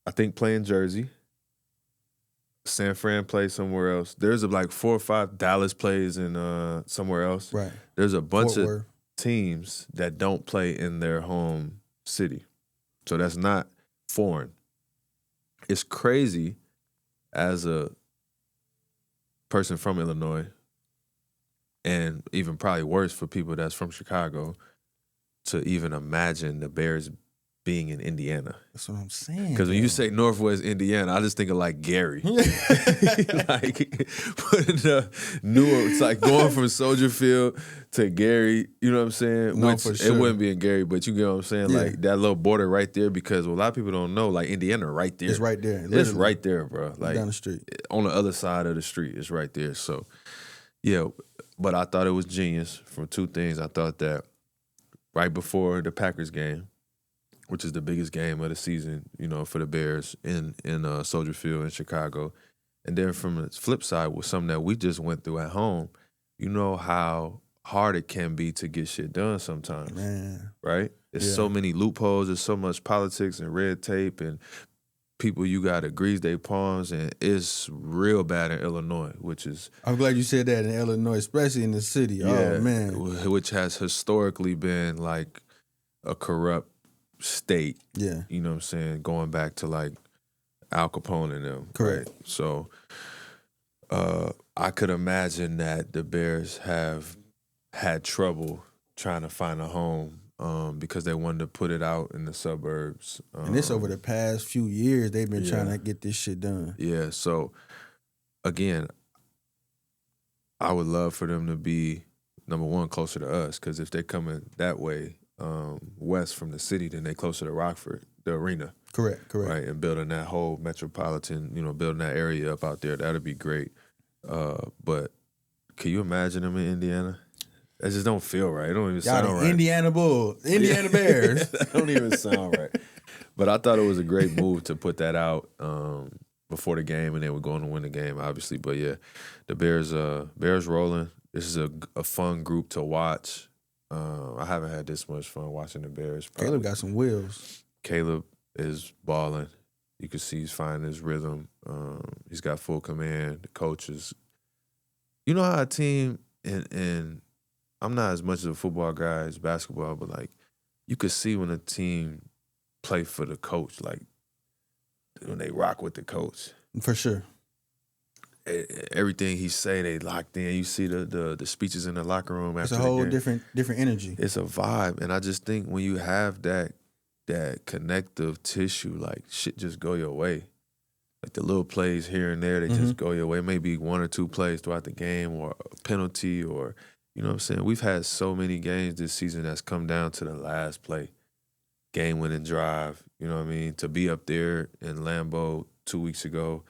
I think, play in Jersey. San Fran plays somewhere else. There's like 4 or 5. Dallas plays in somewhere else. Right. There's a bunch of teams that don't play in their home city. So that's not foreign. It's crazy as a person from Illinois, and even probably worse for people that's from Chicago, to even imagine the Bears being in Indiana. That's what I'm saying. Because when you say Northwest Indiana, I just think of like Gary. Like putting the it's like going from Soldier Field to Gary, you know what I'm saying? No, Which for sure. It wouldn't be in Gary, but you get what I'm saying? Yeah. Like that little border right there, because a lot of people don't know, like Indiana right there. It's right there. It's right there, bro. Like down the street. On the other side of the street, it's right there. So, yeah, but I thought it was genius from 2 things. I thought that right before the Packers game, which is the biggest game of the season, you know, for the Bears in Soldier Field in Chicago. And then from the flip side was something that we just went through at home. You know how hard it can be to get shit done sometimes. Man. Right? There's so many loopholes. There's so much politics and red tape and people you got to grease their palms, and it's real bad in Illinois, which is... I'm glad you said that in Illinois, especially in the city. Yeah, oh, man. Which has historically been like a corrupt state. Yeah. You know what I'm saying? Going back to like Al Capone and them. Correct. Right? So I could imagine that the Bears have had trouble trying to find a home because they wanted to put it out in the suburbs. And this over the past few years, they've been trying to get this shit done. Yeah. So again, I would love for them to be, number one, closer to us, because if they're coming that way, west from the city, then they closer to Rockford, the arena. Correct. Right, and building that whole metropolitan, you know, building that area up out there, that'd be great. But can you imagine them in Indiana? That just don't feel right. It don't even sound right. Indiana Bulls, Indiana Bears. That don't even sound right. But I thought it was a great move to put that out before the game, and they were going to win the game, obviously. But yeah, the Bears rolling. This is a fun group to watch. I haven't had this much fun watching the Bears. Probably. Caleb got some wheels. Caleb is balling. You can see he's finding his rhythm. He's got full command. The coaches. You know how a team, and I'm not as much of a football guy as basketball, but like you could see when a team play for the coach, like when they rock with the coach. For sure. Everything he say, they locked in. You see the speeches in the locker room after it's a whole the game. different energy. It's a vibe, and I just think when you have that connective tissue, like shit just go your way. Like the little plays here and there, they just go your way. Maybe 1 or 2 plays throughout the game, or a penalty, or you know what I'm saying. We've had so many games this season that's come down to the last play. game-winning drive. You know what I mean? To be up there in Lambeau 2 weeks ago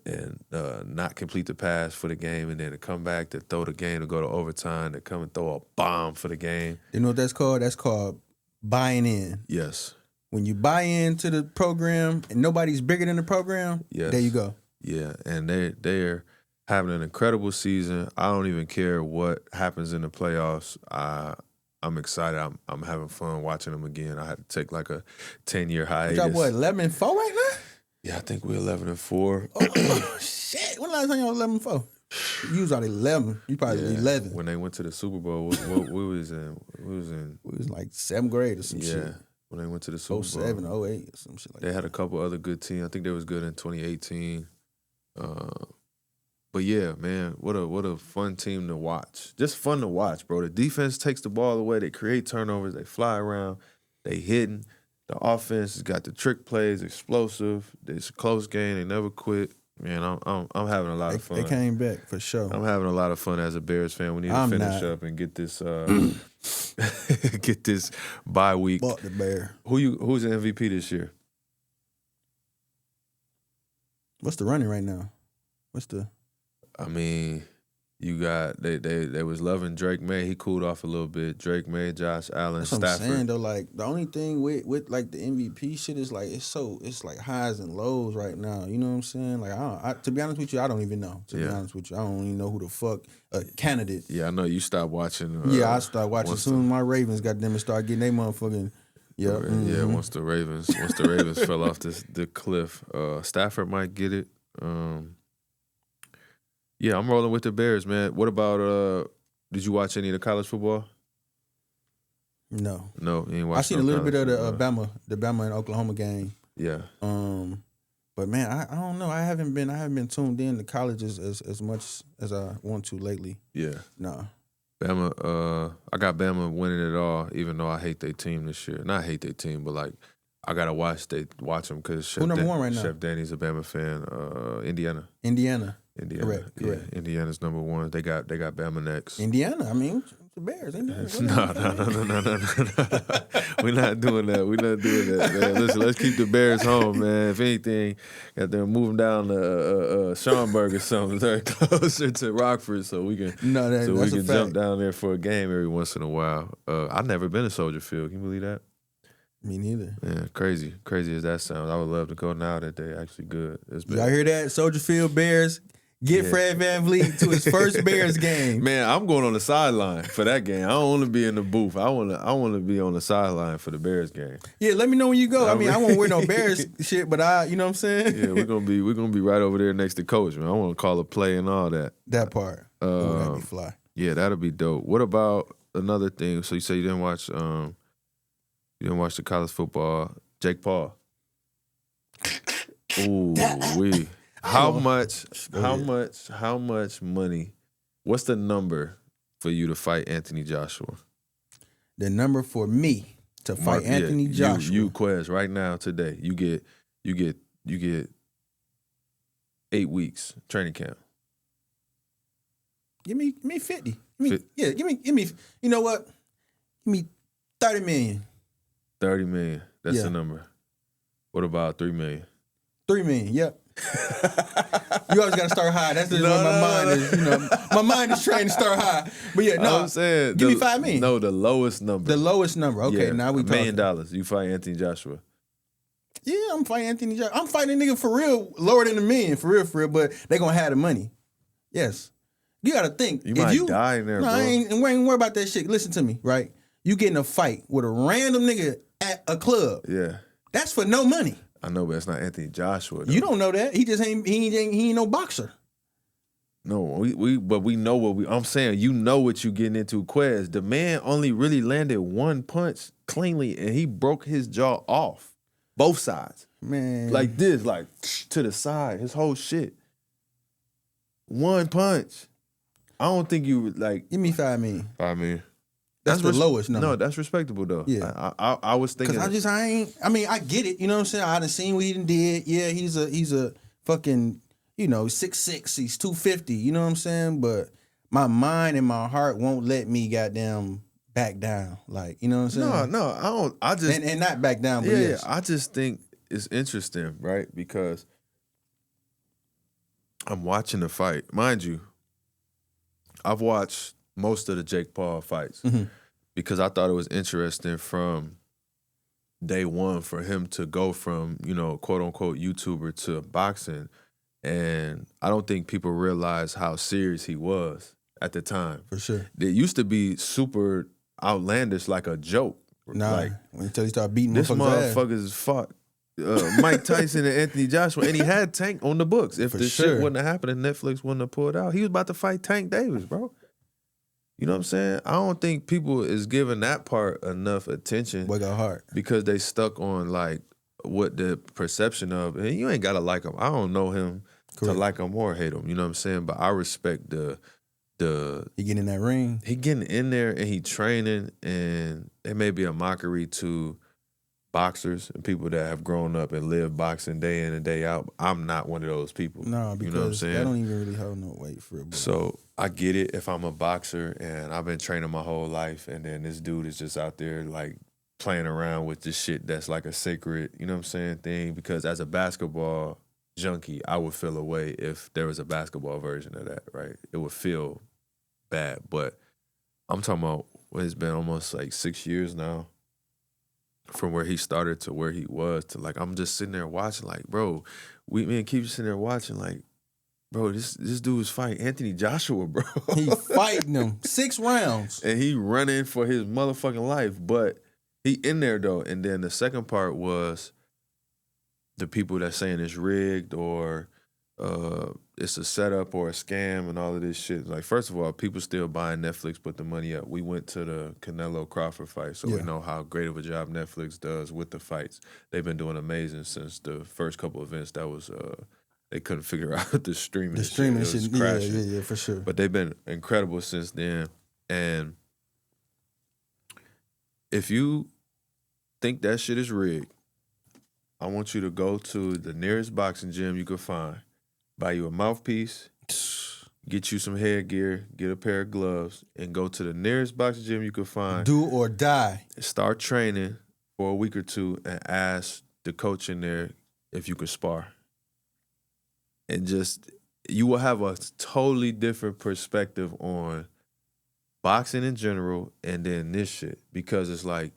and not complete the pass for the game, and then to come back to throw the game to go to overtime, to come and throw a bomb for the game. You know what that's called? That's called buying in. Yes. When you buy into the program and nobody's bigger than the program, yes. There you go. Yeah, and they're having an incredible season. I don't even care what happens in the playoffs. I'm excited. I'm having fun watching them again. I had to take like a 10-year hiatus. You got what, 11-4 right now? Yeah, I think we're 11-4. Oh, shit. When last time you were 11-4? You was at 11. You probably 11. When they went to the Super Bowl, what we was in? We was like 7th grade or some shit. Yeah, when they went to the Super Bowl. 07, 08 or some shit like that. They had a couple other good teams. I think they was good in 2018. But yeah, man, what a fun team to watch. Just fun to watch, bro. The defense takes the ball away. They create turnovers. They fly around. They hitting. The offense has got the trick plays, explosive. It's a close game. They never quit. Man, I'm having a lot of fun. They came back for sure. I'm having a lot of fun as a Bears fan. We need to finish up and get this get this bye week. Bought the Bear. Who's the MVP this year? What's the running right now? I mean, you got they was loving Drake May. He cooled off a little bit. Drake May, Josh Allen, That's Stafford. what I'm saying though. Like the only thing with like the MVP shit is like it's like highs and lows right now. You know what I'm saying? Like I to be honest with you, I don't even know. To be honest with you, I don't even know who the fuck a candidate. Yeah, I know you stopped watching. I started watching as soon as my Ravens got them and started getting their motherfucking. Yeah, mm-hmm. Yeah. Once the Ravens fell off the cliff, Stafford might get it. Yeah, I'm rolling with the Bears, man. What about, did you watch any of the college football? No, you ain't watched. I seen a little bit of the Bama and Oklahoma game. Yeah. But man, I don't know. I haven't been tuned in to college as much as I want to lately. Yeah. Nah. Bama, I got Bama winning it all, even though I hate their team this year. Not hate their team, but like I gotta watch them because who number one right now? Chef Danny's a Bama fan. Indiana. Correct. Yeah, Indiana's number one. They got Bama next. Indiana. I mean, the Bears. Ain't they? No. We're not doing that. Man. Listen, let's keep the Bears home, man. If anything, got them moving down to Schaumburg or something, they're closer to Rockford, so we can jump down there for a game every once in a while. I've never been to Soldier Field. Can you believe that? Me neither. Yeah, crazy as that sounds. I would love to go now that they're actually good. Y'all hear that? Soldier Field Bears. Get Fred VanVleet to his first Bears game. Man, I'm going on the sideline for that game. I don't want to be in the booth. I want to be on the sideline for the Bears game. Yeah, let me know when you go. I mean, I won't wear no Bears shit, but you know what I'm saying? Yeah, we're gonna be right over there next to Coach, man. I want to call a play and all that. That part. That'd be fly. Yeah, that'll be dope. What about another thing? So you say you didn't watch the college football. Jake Paul. Ooh, wee. How much money, what's the number for you to fight Anthony Joshua? The number for me to fight Anthony Joshua. You Quez, right now, today, you get 8 weeks training camp. Give me 50. Give me, you know what? Give me 30 million. 30 million. That's the number. What about 3 million? 3 million, yep. You always got to start high. That's just where my mind is. You know, my mind is trained to start high. But yeah, no. I'm saying, give me 5 million. No, the lowest number. The lowest number. Okay, now we talking. $1 million. You fight Anthony Joshua. Yeah, I'm fighting Anthony Joshua. I'm fighting a nigga for real, lower than $1 million, for real. But they gonna have the money. Yes. You gotta think. You might die in there, bro. I ain't worry about that shit. Listen to me, right? You get in a fight with a random nigga at a club. Yeah. That's for no money. I know, but it's not Anthony Joshua, though. You don't know that. He just ain't no boxer. No, we know what I'm saying, you know what you getting into, Quez. The man only really landed one punch cleanly, and he broke his jaw off. Both sides. Man. Like this, like to the side, his whole shit. One punch. I don't think you like. Give me 5 million. 5 million. That's the lowest number. No, that's respectable though. Yeah, I was thinking. Cause I get it. You know what I'm saying? I done seen what he done did. Yeah, he's a fucking 6'6". He's 250. You know what I'm saying? But my mind and my heart won't let me goddamn back down. Like, you know what I'm saying? No, I don't. I just and not back down, but yeah, yes. I just think it's interesting, right? Because I'm watching the fight. Mind you, I've watched most of the Jake Paul fights because I thought it was interesting from day one for him to go from, quote unquote YouTuber to boxing. And I don't think people realize how serious he was at the time. For sure. It used to be super outlandish, like a joke. Nah, like, until he started beating this motherfuckers fought Mike Tyson and Anthony Joshua, and he had Tank on the books. If this shit wouldn't have happened and Netflix wouldn't have pulled out, he was about to fight Tank Davis, bro. You know what I'm saying? I don't think people is giving that part enough attention. Boy got hard. Because they stuck on like what the perception of, and you ain't gotta like him. I don't know him to like him or hate him. You know what I'm saying? But I respect the he getting in that ring. He getting in there and he training, and it may be a mockery to boxers and people that have grown up and lived boxing day in and day out. I'm not one of those people. No, because you know what I'm saying? I don't even really hold no weight for it. So I get it if I'm a boxer and I've been training my whole life, and then this dude is just out there like playing around with this shit that's like a sacred, you know what I'm saying, thing. Because as a basketball junkie, I would feel a way if there was a basketball version of that, right? It would feel bad. But I'm talking about it's been almost like 6 years now from where he started to where he was to like, I'm just sitting there watching like, bro, me and Keith sitting there watching like, bro, this dude is fighting Anthony Joshua, bro. He fighting him 6 rounds. And he running for his motherfucking life. But he in there though. And then the second part was the people that saying it's rigged or it's a setup or a scam and all of this shit. Like, first of all, people still buying Netflix, put the money up. We went to the Canelo Crawford fight, so we know how great of a job Netflix does with the fights. They've been doing amazing since the first couple events. That was they couldn't figure out the streaming. The streaming shit, crashing. for sure. But they've been incredible since then. And if you think that shit is rigged, I want you to go to the nearest boxing gym you can find. Buy you a mouthpiece, get you some headgear, get a pair of gloves, and go to the nearest boxing gym you can find. Do or die. Start training for a week or two and ask the coach in there if you can spar. And just, you will have a totally different perspective on boxing in general and then this shit. Because it's like,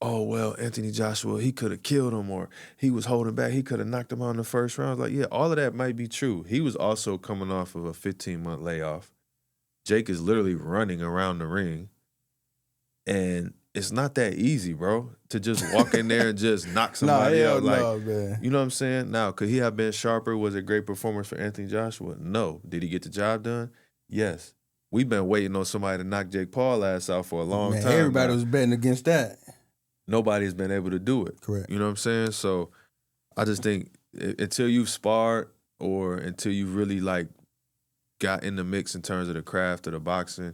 oh, well, Anthony Joshua, he could have killed him or he was holding back. He could have knocked him out in the first round. Like, yeah, all of that might be true. He was also coming off of a 15-month layoff. Jake is literally running around the ring. And it's not that easy, bro, to just walk in there and just knock somebody out. Like, man. You know what I'm saying? Now, could he have been sharper? Was it a great performance for Anthony Joshua? No. Did he get the job done? Yes. We've been waiting on somebody to knock Jake Paul ass out for a long time. Everybody was betting against that. Nobody's been able to do it. Correct. You know what I'm saying? So I just think until you've sparred or until you really like got in the mix in terms of the craft of the boxing,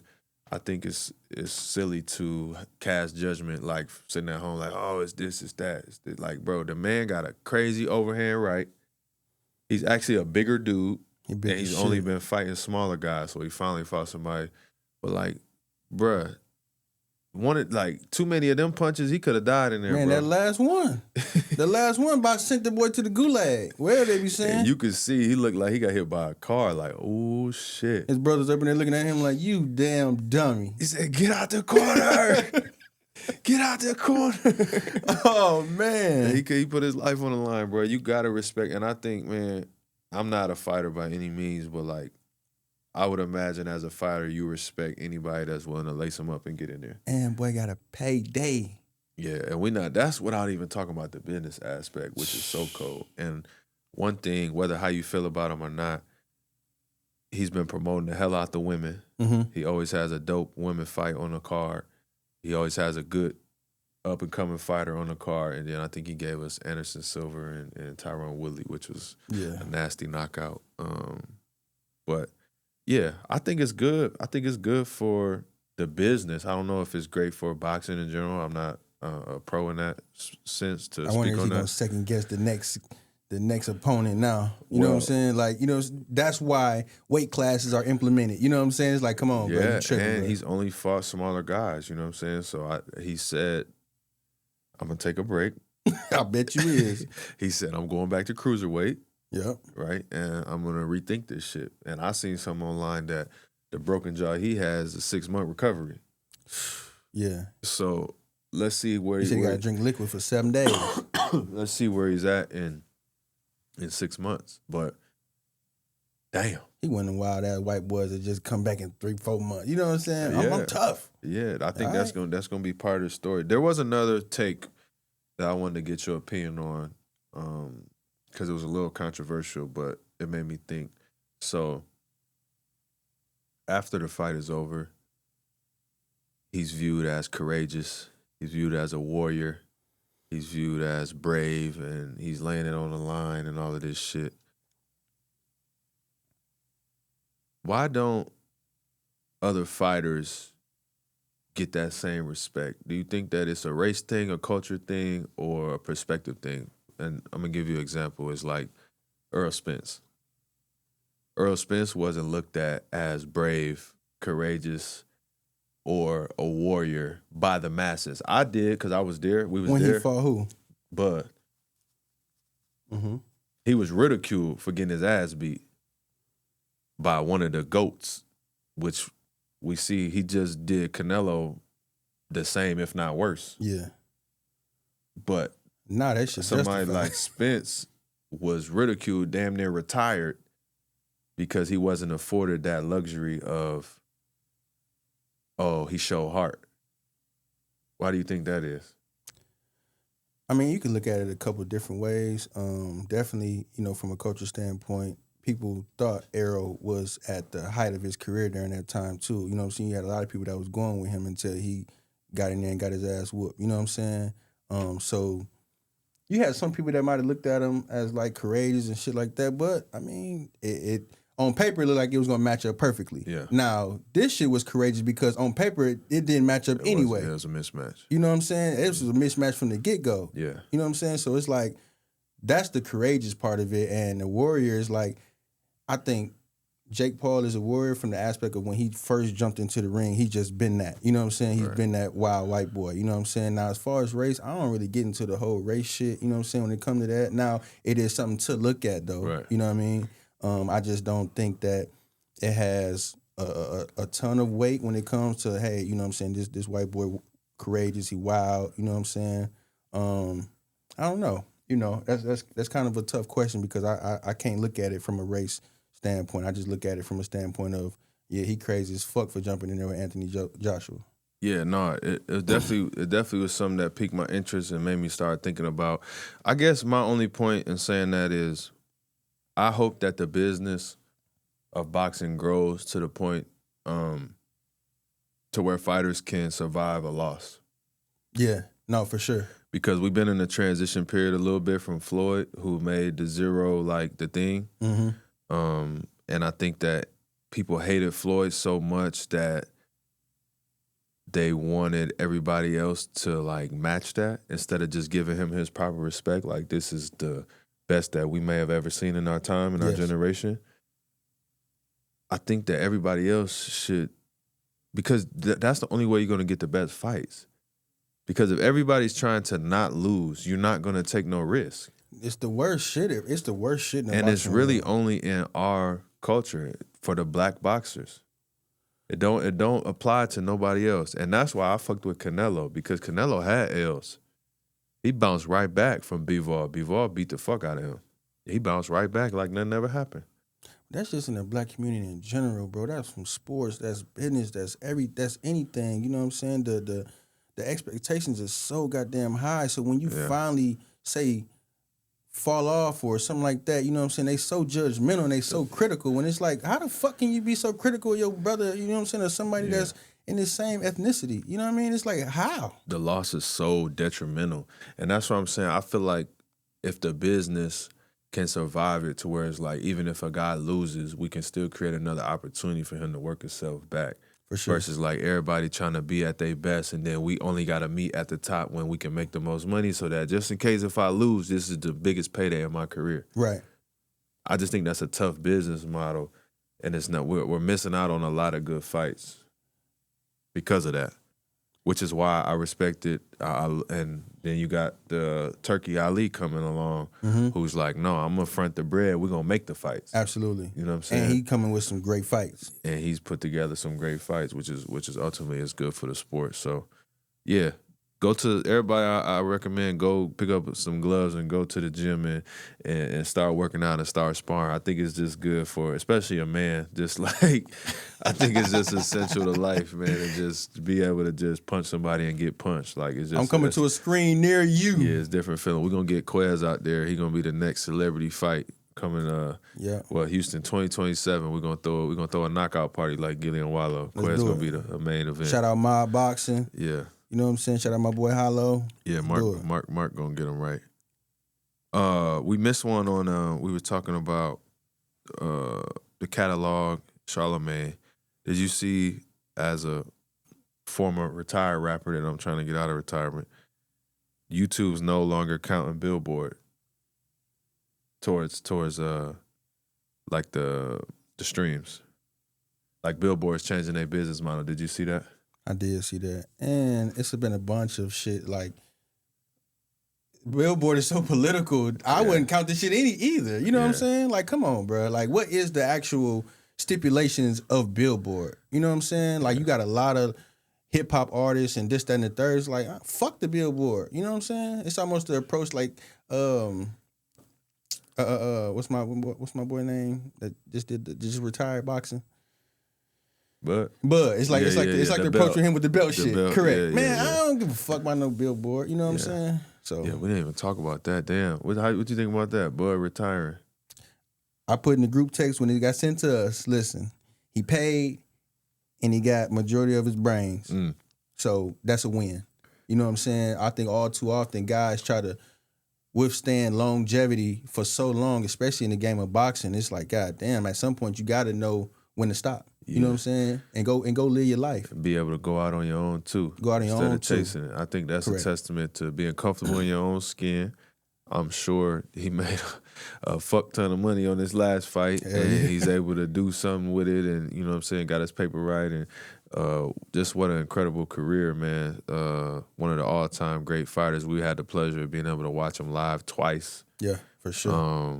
I think it's silly to cast judgment like sitting at home like, oh, it's this, it's that. It's this. Like, bro, the man got a crazy overhand right. He's actually a bigger dude. And he's only been fighting smaller guys, so he finally fought somebody. But like, bruh, wanted like too many of them punches, he could have died in there. Man, bro. that last one about sent the boy to the gulag. Where they be saying? And you could see he looked like he got hit by a car. Like, oh shit. His brother's up in there looking at him like, you damn dummy. He said, "Get out the corner, get out the corner." Oh man, he put his life on the line, bro. You gotta respect. And I think, man, I'm not a fighter by any means, but like, I would imagine as a fighter, you respect anybody that's willing to lace him up and get in there. And boy got a payday. Yeah, and that's without even talking about the business aspect, which is so cold. And one thing, whether how you feel about him or not, he's been promoting the hell out the women. Mm-hmm. He always has a dope women fight on the card. He always has a good up-and-coming fighter on the card. And then I think he gave us Anderson Silva and Tyron Woodley, which was a nasty knockout. But yeah, I think it's good. I think it's good for the business. I don't know if it's great for boxing in general. I'm not a pro in that sense to speak on that. I wonder if he's going to second guess the next opponent now. You know what I'm saying? Like, that's why weight classes are implemented. You know what I'm saying? It's like, come on, bro. You tripping, and bro. he's only fought smaller guys. You know what I'm saying? So he said, I'm going to take a break. I bet you is. He said, I'm going back to cruiserweight. Yep. Right? And I'm going to rethink this shit. And I seen something online that the broken jaw he has is a 6-month recovery. Yeah. So let's see where he got to drink liquid for 7 days. Let's see where he's at in 6 months. But damn. He wasn't wild ass white boys that just come back in 3-4 months. You know what I'm saying? Yeah. I'm tough. Yeah, I think that's gonna be part of the story. There was another take that I wanted to get your opinion on, because it was a little controversial, but it made me think. So after the fight is over, he's viewed as courageous. He's viewed as a warrior. He's viewed as brave, and he's laying it on the line and all of this shit. Why don't other fighters get that same respect? Do you think that it's a race thing, a culture thing, or a perspective thing? And I'm going to give you an example. It's like Earl Spence. Earl Spence wasn't looked at as brave, courageous, or a warrior by the masses. I did because I was there. We was when there. When he fought who? But mm-hmm. He was ridiculed for getting his ass beat by one of the GOATs, which we see he just did Canelo the same, if not worse. Yeah. But that shit somebody justified. like Spence was ridiculed, damn near retired, because he wasn't afforded that luxury of, he showed heart. Why do you think that is? I mean, you can look at it a couple of different ways. Definitely, from a culture standpoint, people thought Errol was at the height of his career during that time, too. You know what I'm saying? You had a lot of people that was going with him until he got in there and got his ass whooped. You know what I'm saying? So you had some people that might have looked at him as, like, courageous and shit like that. But, I mean, it on paper, it looked like it was going to match up perfectly. Yeah. Now, this shit was courageous because on paper, it didn't match up anyway. It was a mismatch. You know what I'm saying? It was a mismatch from the get-go. Yeah. You know what I'm saying? So it's like, that's the courageous part of it. And the warrior is like, I think Jake Paul is a warrior from the aspect of when he first jumped into the ring, he just been that. You know what I'm saying? He's been that wild white boy. You know what I'm saying? Now, as far as race, I don't really get into the whole race shit. You know what I'm saying? When it comes to that. Now, it is something to look at, though. Right. You know what I mean? I just don't think that it has a ton of weight when it comes to, hey, you know what I'm saying, this white boy courageous, he wild, you know what I'm saying? I don't know. That's kind of a tough question because I can't look at it from a race standpoint. I just look at it from a standpoint of, yeah, he crazy as fuck for jumping in there with Anthony Joshua. Yeah, no, it definitely was something that piqued my interest and made me start thinking about. I guess my only point in saying that is I hope that the business of boxing grows to the point to where fighters can survive a loss. Yeah, no, for sure. Because we've been in a transition period a little bit from Floyd, who made the zero like the thing. Mm-hmm. And I think that people hated Floyd so much that they wanted everybody else to like match that instead of just giving him his proper respect. Like, this is the best that we may have ever seen in our time, in our generation. I think that everybody else should, because that's the only way you're going to get the best fights. Because if everybody's trying to not lose, you're not going to take no risk. It's the worst shit. It's the worst shit in the And it's really world. only in our culture for the black boxers. It don't apply to nobody else. And that's why I fucked with Canelo, because Canelo had L's. He bounced right back from Bivol. Bivol beat the fuck out of him. He bounced right back like nothing ever happened. That's just in the black community in general, bro. That's from sports, that's business, that's anything. You know what I'm saying? The expectations are so goddamn high. So when you finally say fall off or something like that, you know what I'm saying? They so judgmental and they so critical. And it's like, how the fuck can you be so critical of your brother, you know what I'm saying, or somebody that's in the same ethnicity? You know what I mean? It's like, how? The loss is so detrimental. And that's what I'm saying. I feel like if the business can survive it to where it's like, even if a guy loses, we can still create another opportunity for him to work himself back. For sure. Versus like everybody trying to be at their best, and then we only got to meet at the top when we can make the most money, so that just in case if I lose, this is the biggest payday of my career. Right. I just think that's a tough business model, and it's not. We're missing out on a lot of good fights because of that, which is why I respect it. And then you got the Turkey Ali coming along, who's like, no, I'm gonna front the bread. We're gonna make the fights. Absolutely. You know what I'm saying? And he coming with some great fights. And he's put together some great fights, which is ultimately is good for the sport. So, yeah, go to everybody. I recommend go pick up some gloves and go to the gym and start working out and start sparring. I think it's just good for, especially a man. Just like I think it's just essential to life, man, and just be able to just punch somebody and get punched. Like it's just. I'm coming to a screen near you. Yeah, it's different feeling. We're gonna get Quez out there. He's gonna be the next celebrity fight coming. Well, Houston 2027. We're gonna throw a knockout party like Gillian Wallow. Quez gonna be the main event. Shout out Mob Boxing. Yeah. You know what I'm saying? Shout out my boy Hollow. Yeah, Mark gonna get him right. We missed one on. We were talking about the catalog. Charlemagne. Did you see, as a former retired rapper that I'm trying to get out of retirement, YouTube's no longer counting Billboard towards like the streams. Like Billboard's changing their business model. Did you see that? I did see that. And it's been a bunch of shit. Like, Billboard is so political. I wouldn't count this shit either. You know what I'm saying? Like, come on, bro. Like, what is the actual stipulations of Billboard? You know what I'm saying? Like, you got a lot of hip-hop artists and this, that, and the third. It's like, fuck the Billboard. You know what I'm saying? It's almost the approach like, what's my boy name that just retired boxing? But it's like like the approach with him with the belt shit. Belt, correct. Man, I don't give a fuck about no Billboard. You know what I'm saying? So yeah, we didn't even talk about that. Damn. What you think about that? Bud retiring. I put in the group text when it got sent to us, listen, he paid and he got majority of his brains. So that's a win. You know what I'm saying? I think all too often guys try to withstand longevity for so long, especially in the game of boxing. It's like, God damn, at some point you gotta know when to stop. You know what I'm saying? And go live your life. Be able to go out on your own too. Go out on your own instead of chasing it. I think that's Correct. a testament to being comfortable in your own skin. I'm sure he made a fuck ton of money on this last fight, and he's able to do something with it, and you know what I'm saying, got his paper right, and just what an incredible career, man. One of the all-time great fighters. We had the pleasure of being able to watch him live twice. Yeah, for sure.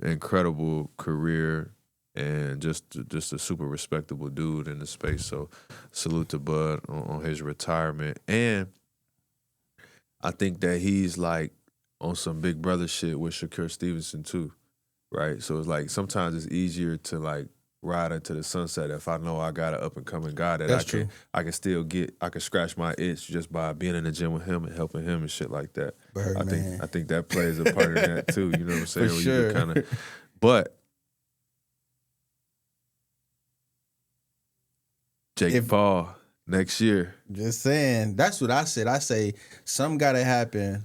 Incredible career. And just a super respectable dude in the space. So salute to Bud on his retirement. And I think that he's like on some big brother shit with Shakur Stevenson too, right? So it's like sometimes it's easier to like ride into the sunset if I know I got an up and coming guy that I can still I can scratch my itch just by being in the gym with him and helping him and shit like that. I think that plays a part in that too. You know what I'm saying? For sure. You kind of, but. Jake Paul next year. Just saying. That's what I said. I say something got to happen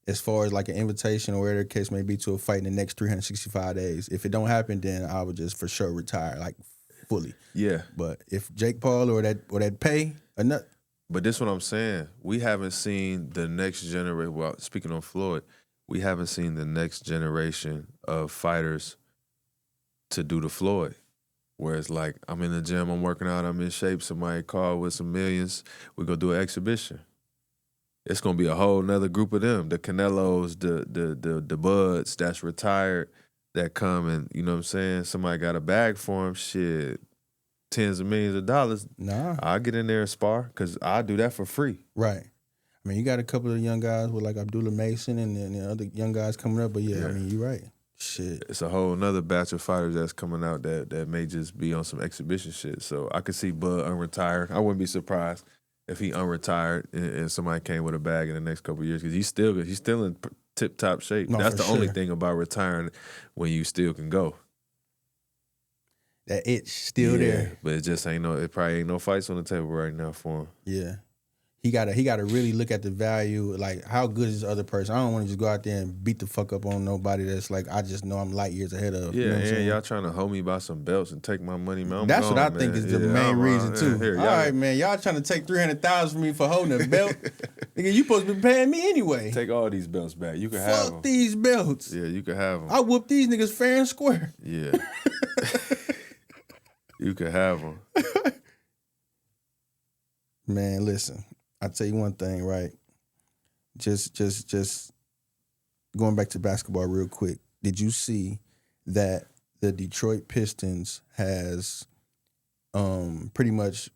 as far as like an invitation or whatever the case may be to a fight in the next 365 days. If it don't happen, then I would just for sure retire, like fully. Yeah. But if Jake Paul or that pay, enough. But this is what I'm saying. We haven't seen the next generation. Well, speaking on Floyd, we haven't seen the next generation of fighters to do the Floyd. Where it's like, I'm in the gym, I'm working out, I'm in shape, somebody called with some millions, we go do an exhibition. It's gonna be a whole nother group of them. The Canelos, the Buds that's retired that come and, you know what I'm saying, somebody got a bag for them, shit, tens of millions of dollars. Nah. I'll get in there and spar, because I'll do that for free. Right. I mean, you got a couple of young guys with like Abdullah Mason and the other young guys coming up, but yeah, I mean, you're right. Shit. It's a whole nother batch of fighters that's coming out that may just be on some exhibition shit. So I could see Bud unretired. I wouldn't be surprised if he unretired and somebody came with a bag in the next couple of years, because he's still in tip top shape. No, that's the sure. only thing about retiring when you still can go. That itch still there. But it just ain't it probably ain't no fights on the table right now for him. Yeah. he gotta really look at the value, like how good is the other person. I don't want to just go out there and beat the fuck up on nobody that's like I just know I'm light years ahead of. Yeah, you know what I'm and saying? y'all trying to hold me by some belts and take my money, man. That's gone, what I man. think is the main reason too. Here, all right, man, y'all trying to take $300,000 from me for holding a belt. Nigga, you supposed to be paying me anyway. Take all these belts back. You can have them. Fuck these belts. Yeah, you can have them. I whoop these niggas fair and square. Yeah. You can have them. Man, listen. I'll tell you one thing, right? Just going back to basketball real quick. Did you see that the Detroit Pistons has pretty much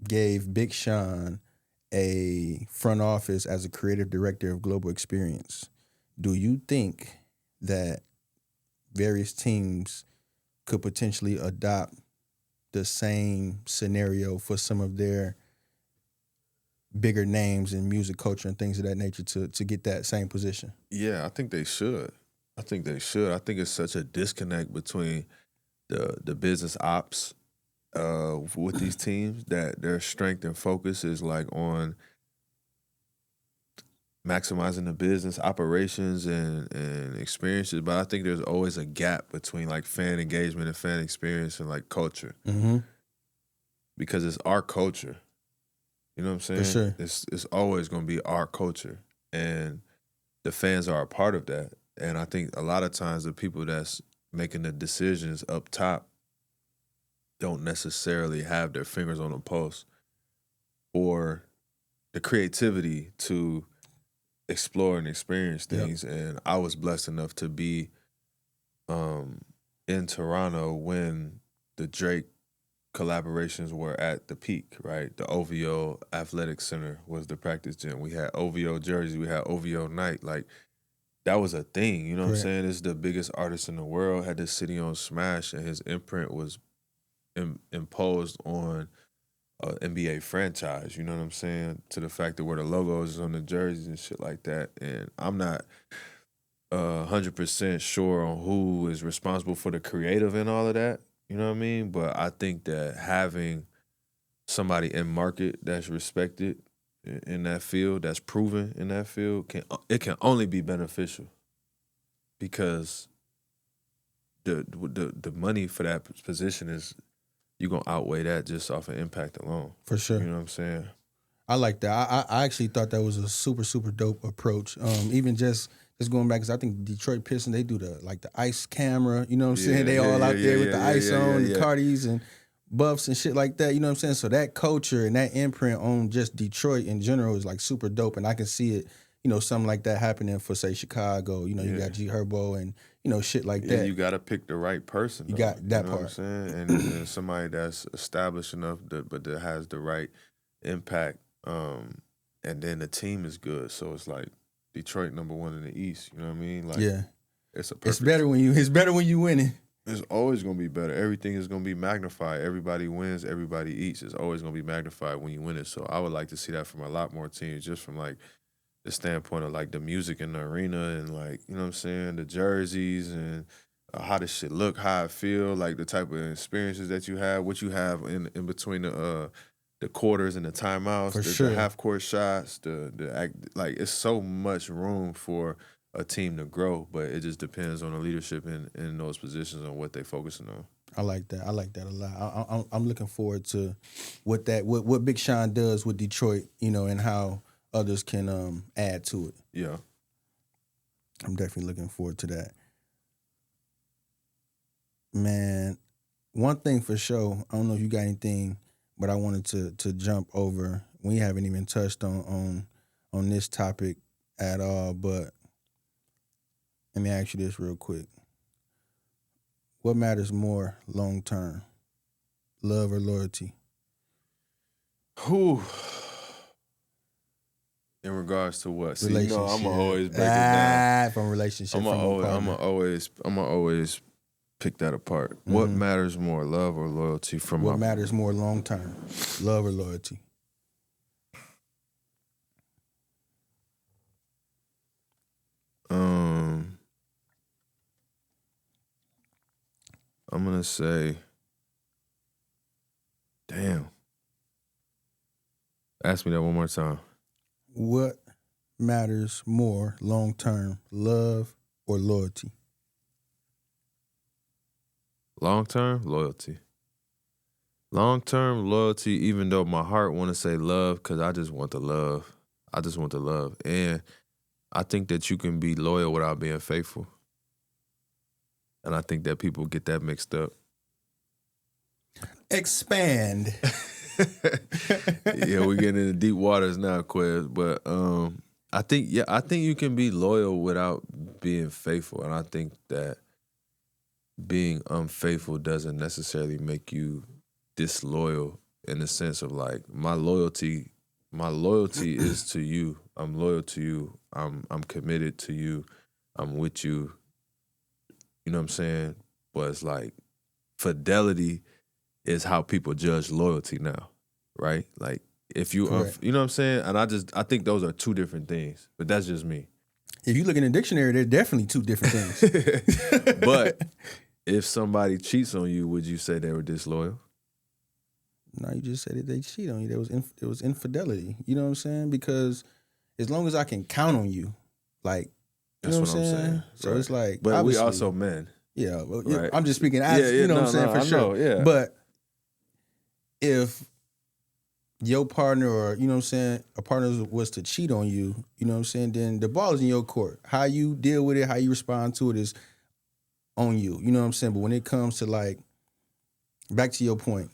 gave Big Sean a front office as a creative director of global experience? Do you think that various teams could potentially adopt the same scenario for some of their bigger names in music culture and things of that nature to get that same position? Yeah, I think they should. I think it's such a disconnect between the business ops with these teams that their strength and focus is like on maximizing the business operations and experiences. But I think there's always a gap between like fan engagement and fan experience and like culture. Mm-hmm. Because it's our culture. You know what I'm saying? For sure. It's always going to be our culture. And the fans are a part of that. And I think a lot of times the people that's making the decisions up top don't necessarily have their fingers on the pulse or the creativity to explore and experience things. Yep. And I was blessed enough to be in Toronto when the Drake collaborations were at the peak, right? The OVO Athletic Center was the practice gym. We had OVO jerseys. We had OVO night. Like, that was a thing, you know what I'm saying? It's the biggest artist in the world, had this city on smash, and his imprint was imposed on an NBA franchise, you know what I'm saying? To the fact that where the logos is on the jerseys and shit like that. And I'm not 100% sure on who is responsible for the creative and all of that, you know what I mean? But I think that having somebody in market that's respected in that field, that's proven in that field, can only be beneficial, because the money for that position is, you're going to outweigh that just off of impact alone. For sure. You know what I'm saying? I like that. I actually thought that was a super, super dope approach. Even just going back, because I think the Detroit Pistons, they do the ice camera, you know what I'm saying? They all out there with the ice on, the Cardis and buffs and shit like that, you know what I'm saying? So that culture and that imprint on just Detroit in general is like super dope, and I can see it, you know, something like that happening for, say, Chicago. You know, you got G Herbo and, you know, shit like that. You got to pick the right person. You got that part. What I'm saying? And somebody that's established enough, but that has the right impact, and then the team is good. So it's like Detroit #1 in the East. You know what I mean? Like, it's better when you winning. It's always going to be better. Everything is going to be magnified. Everybody wins. Everybody eats. It's always going to be magnified when you win it. So I would like to see that from a lot more teams, just from like the standpoint of like the music in the arena and like, you know what I'm saying, the jerseys and how the shit look, how it feel, like the type of experiences that you have, what you have in between the quarters and the timeouts, the half court shots, like it's so much room for a team to grow, but it just depends on the leadership in those positions on what they focusing on. I like that. I like that a lot. I'm looking forward to what Big Sean does with Detroit, you know, and how others can add to it. Yeah. I'm definitely looking forward to that. Man, one thing for sure, I don't know if you got anything, but I wanted to jump over. We haven't even touched on this topic at all, but let me ask you this real quick. What matters more long term, love or loyalty? Whew. In regards to what? See, you know, I'm always break it down. From relationship. I'm always pick that apart. Mm-hmm. What matters more, love or loyalty? What matters more long term, love or loyalty? I'm gonna say, damn. Ask me that one more time. What matters more long term, love or loyalty? Long term, loyalty. Long term loyalty, even though my heart want to say love, because I just want the love. I just want the love. And I think that you can be loyal without being faithful. And I think that people get that mixed up. Expand. Yeah, we're getting into deep waters now, Quez. But I think you can be loyal without being faithful. And I think that being unfaithful doesn't necessarily make you disloyal in the sense of like my loyalty is to you. I'm loyal to you. I'm committed to you. I'm with you. You know what I'm saying? But it's like fidelity is how people judge loyalty now, right? Like if you you know what I'm saying? And I think those are two different things. But that's just me. If you look in the dictionary, they're definitely two different things. But if somebody cheats on you, would you say they were disloyal? No, you just said that they cheat on you. There was infidelity. You know what I'm saying? Because as long as I can count on you, like, you know what I'm saying? So right. It's like, but we also men. Yeah, well, right. I'm just speaking as, you know what I'm saying, for sure. Yeah. But if your partner or, you know what I'm saying, a partner was to cheat on you, you know what I'm saying, then the ball is in your court. How you deal with it, how you respond to it is on you. You know what I'm saying? But when it comes to like, back to your point,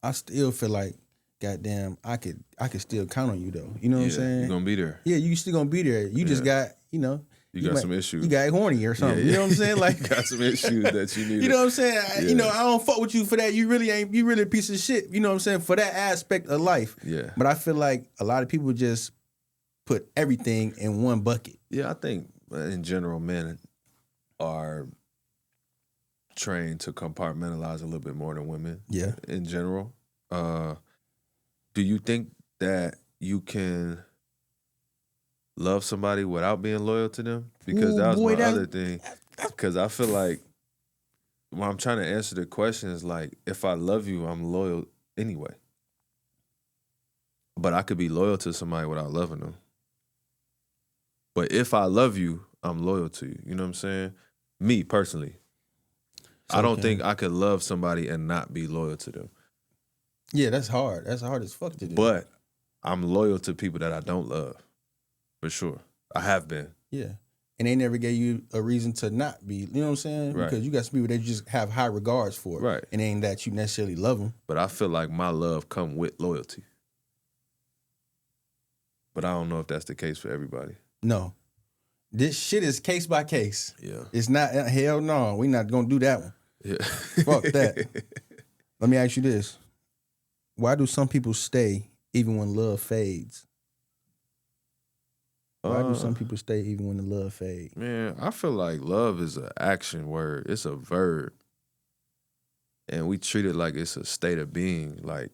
I still feel like, goddamn, I could still count on you though. You know what I'm saying? You're gonna be there. Yeah, you still gonna be there. You just got, you know. You got some issues. You got horny or something. You know what I'm saying? Like, you got some issues that you need. You know what I'm saying? You know, I don't fuck with you for that. You really a piece of shit. You know what I'm saying? For that aspect of life. Yeah. But I feel like a lot of people just put everything in one bucket. Yeah, I think in general men are trained to compartmentalize a little bit more than women. Yeah. In general. Do you think that you can love somebody without being loyal to them? Because that was my other thing. Because I feel like when I'm trying to answer the question is like, if I love you, I'm loyal anyway. But I could be loyal to somebody without loving them. But if I love you, I'm loyal to you. You know what I'm saying? Me, personally. I don't think I could love somebody and not be loyal to them. Yeah, that's hard. That's hard as fuck to do. But I'm loyal to people that I don't love. For sure. I have been. Yeah. And they never gave you a reason to not be, you know what I'm saying? Right. Because you got some people that you just have high regards for. Right. And it ain't that you necessarily love them. But I feel like my love come with loyalty. But I don't know if that's the case for everybody. No. This shit is case by case. Yeah. It's not, hell no, we not going to do that one. Yeah. Fuck that. Let me ask you this. Why do some people stay even when love fades? Why do some people stay even when the love fades? Man, I feel like love is an action word. It's a verb. And we treat it like it's a state of being. Like,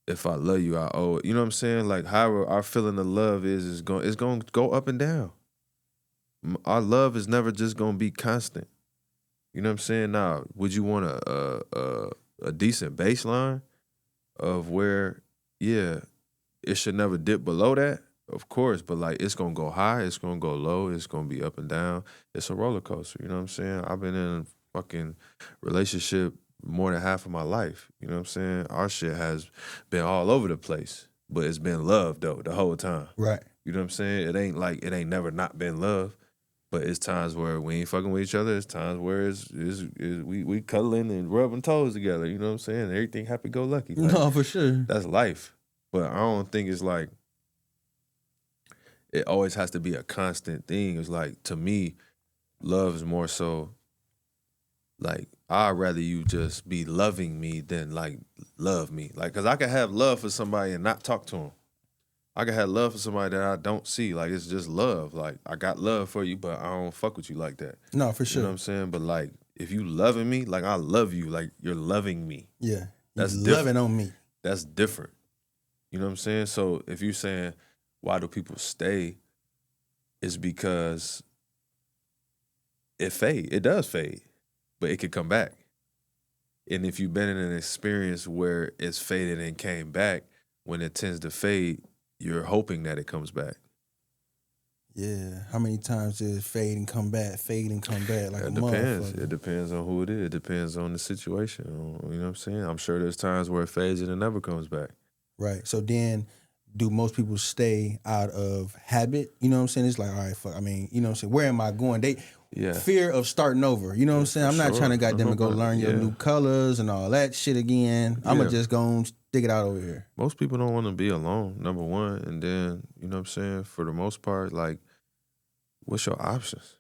if I love you, I owe it. You know what I'm saying? Like, however our feeling of love is going to go up and down. Our love is never just going to be constant. You know what I'm saying? Now, would you want a decent baseline of where, yeah, it should never dip below that? Of course, but like it's gonna go high, it's gonna go low, it's gonna be up and down. It's a roller coaster, you know what I'm saying? I've been in a fucking relationship more than half of my life. You know what I'm saying? Our shit has been all over the place, but it's been love though the whole time. Right. You know what I'm saying? It ain't never not been love, but it's times where we ain't fucking with each other. It's times where we cuddling and rubbing toes together. You know what I'm saying? Everything happy go lucky. Like, no, for sure. That's life, but I don't think it's like. It always has to be a constant thing. It's like, to me, love is more so, like, I'd rather you just be loving me than, like, love me. Like, because I can have love for somebody and not talk to them. I can have love for somebody that I don't see. Like, it's just love. Like, I got love for you, but I don't fuck with you like that. No, for sure. You know what I'm saying? But, like, if you loving me, like, I love you. Like, you're loving me. Yeah. That's loving on me. That's different. You know what I'm saying? So, if you're saying, why do people stay? It's because it does fade, but it could come back. And if you've been in an experience where it's faded and came back, when it tends to fade, you're hoping that it comes back. Yeah. How many times does it fade and come back like It a depends. motherfucker? It depends on who it is. It depends on the situation. You know what I'm saying? I'm sure there's times where it fades and it never comes back. Right. So then, do most people stay out of habit? You know what I'm saying? It's like, all right, fuck. I mean, you know what I'm saying? Where am I going? Fear of starting over. You know what I'm saying? I'm not trying to goddamn to go learn your new colors and all that shit again. I'm going to just go and stick it out over here. Most people don't want to be alone, number one. And then, you know what I'm saying? For the most part, like, what's your options?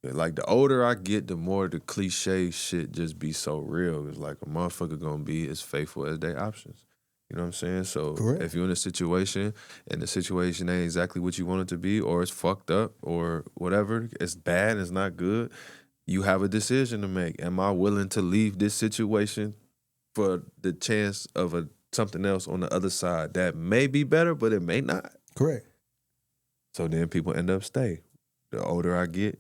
Like, the older I get, the more the cliche shit just be so real. It's like a motherfucker gonna be as faithful as their options. You know what I'm saying? So if you're in a situation and the situation ain't exactly what you want it to be, or it's fucked up, or whatever, it's bad, it's not good, you have a decision to make. Am I willing to leave this situation for the chance of something else on the other side that may be better, but it may not? Correct. So then people end up staying. The older I get,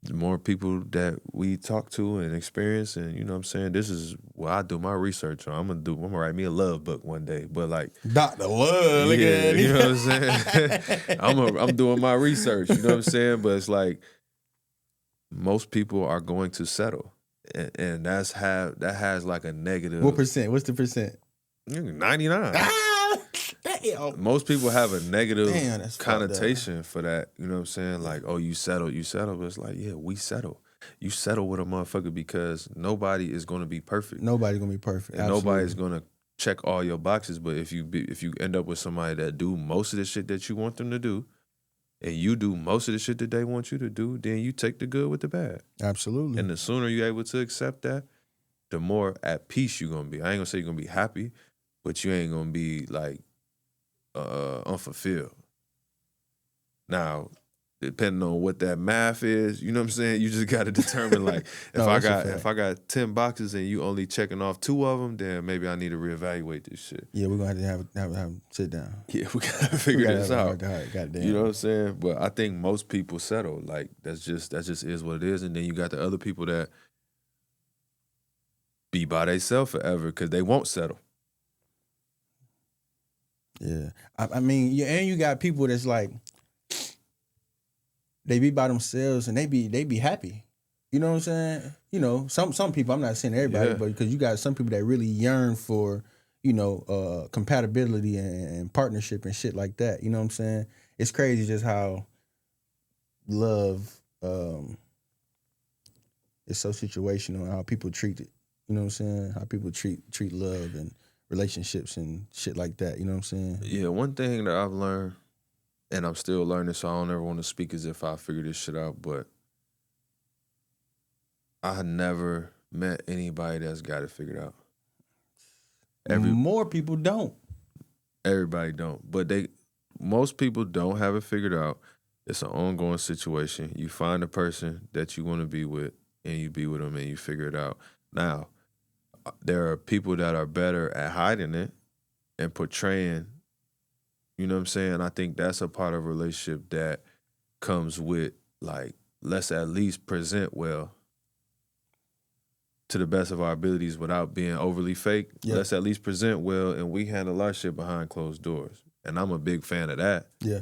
the more people that we talk to and experience, and you know what I'm saying, this is what I do my research on. I'm gonna write me a love book one day. But like Dr. Love, look at you know what I'm saying? I'm doing my research, you know what I'm saying? But it's like most people are going to settle. And that has like a negative. What percent? What's the percent? 99. Damn. Most people have a negative that's connotation for that. You know what I'm saying? Like, oh, you settle. But it's like, yeah, we settle. You settle with a motherfucker because nobody is going to be perfect. Nobody's going to be perfect. And nobody's going to check all your boxes. But if you end up with somebody that do most of the shit that you want them to do, and you do most of the shit that they want you to do, then you take the good with the bad. Absolutely. And the sooner you're able to accept that, the more at peace you're going to be. I ain't going to say you're going to be happy, but you ain't going to be like unfulfilled. Now, depending on what that math is, you know what I'm saying? You just got to determine like if I got 10 boxes and you only checking off 2 of them, then maybe I need to reevaluate this shit. Yeah, we're going to have to sit down. Yeah, we got to figure this out. Goddamn. You know what I'm saying? But I think most people settle. Like that just is what it is. And then you got the other people that be by themselves forever because they won't settle. Yeah. I mean, and you got people that's like, they be by themselves and they be happy. You know what I'm saying? You know, some people, I'm not saying everybody, but because you got some people that really yearn for, you know, compatibility and partnership and shit like that. You know what I'm saying? It's crazy just how love is so situational and how people treat it. You know what I'm saying? How people treat love and relationships and shit like that. You know what I'm saying? Yeah, one thing that I've learned, and I'm still learning, so I don't ever want to speak as if I figured this shit out, but I never met anybody that's got it figured out. More people don't. Everybody don't. But most people don't have it figured out. It's an ongoing situation. You find a person that you want to be with, and you be with them, and you figure it out. Now, there are people that are better at hiding it and portraying. You know what I'm saying? I think that's a part of a relationship that comes with, like, let's at least present well to the best of our abilities without being overly fake. Yep. Let's at least present well, and we handle our shit behind closed doors. And I'm a big fan of that. Yeah.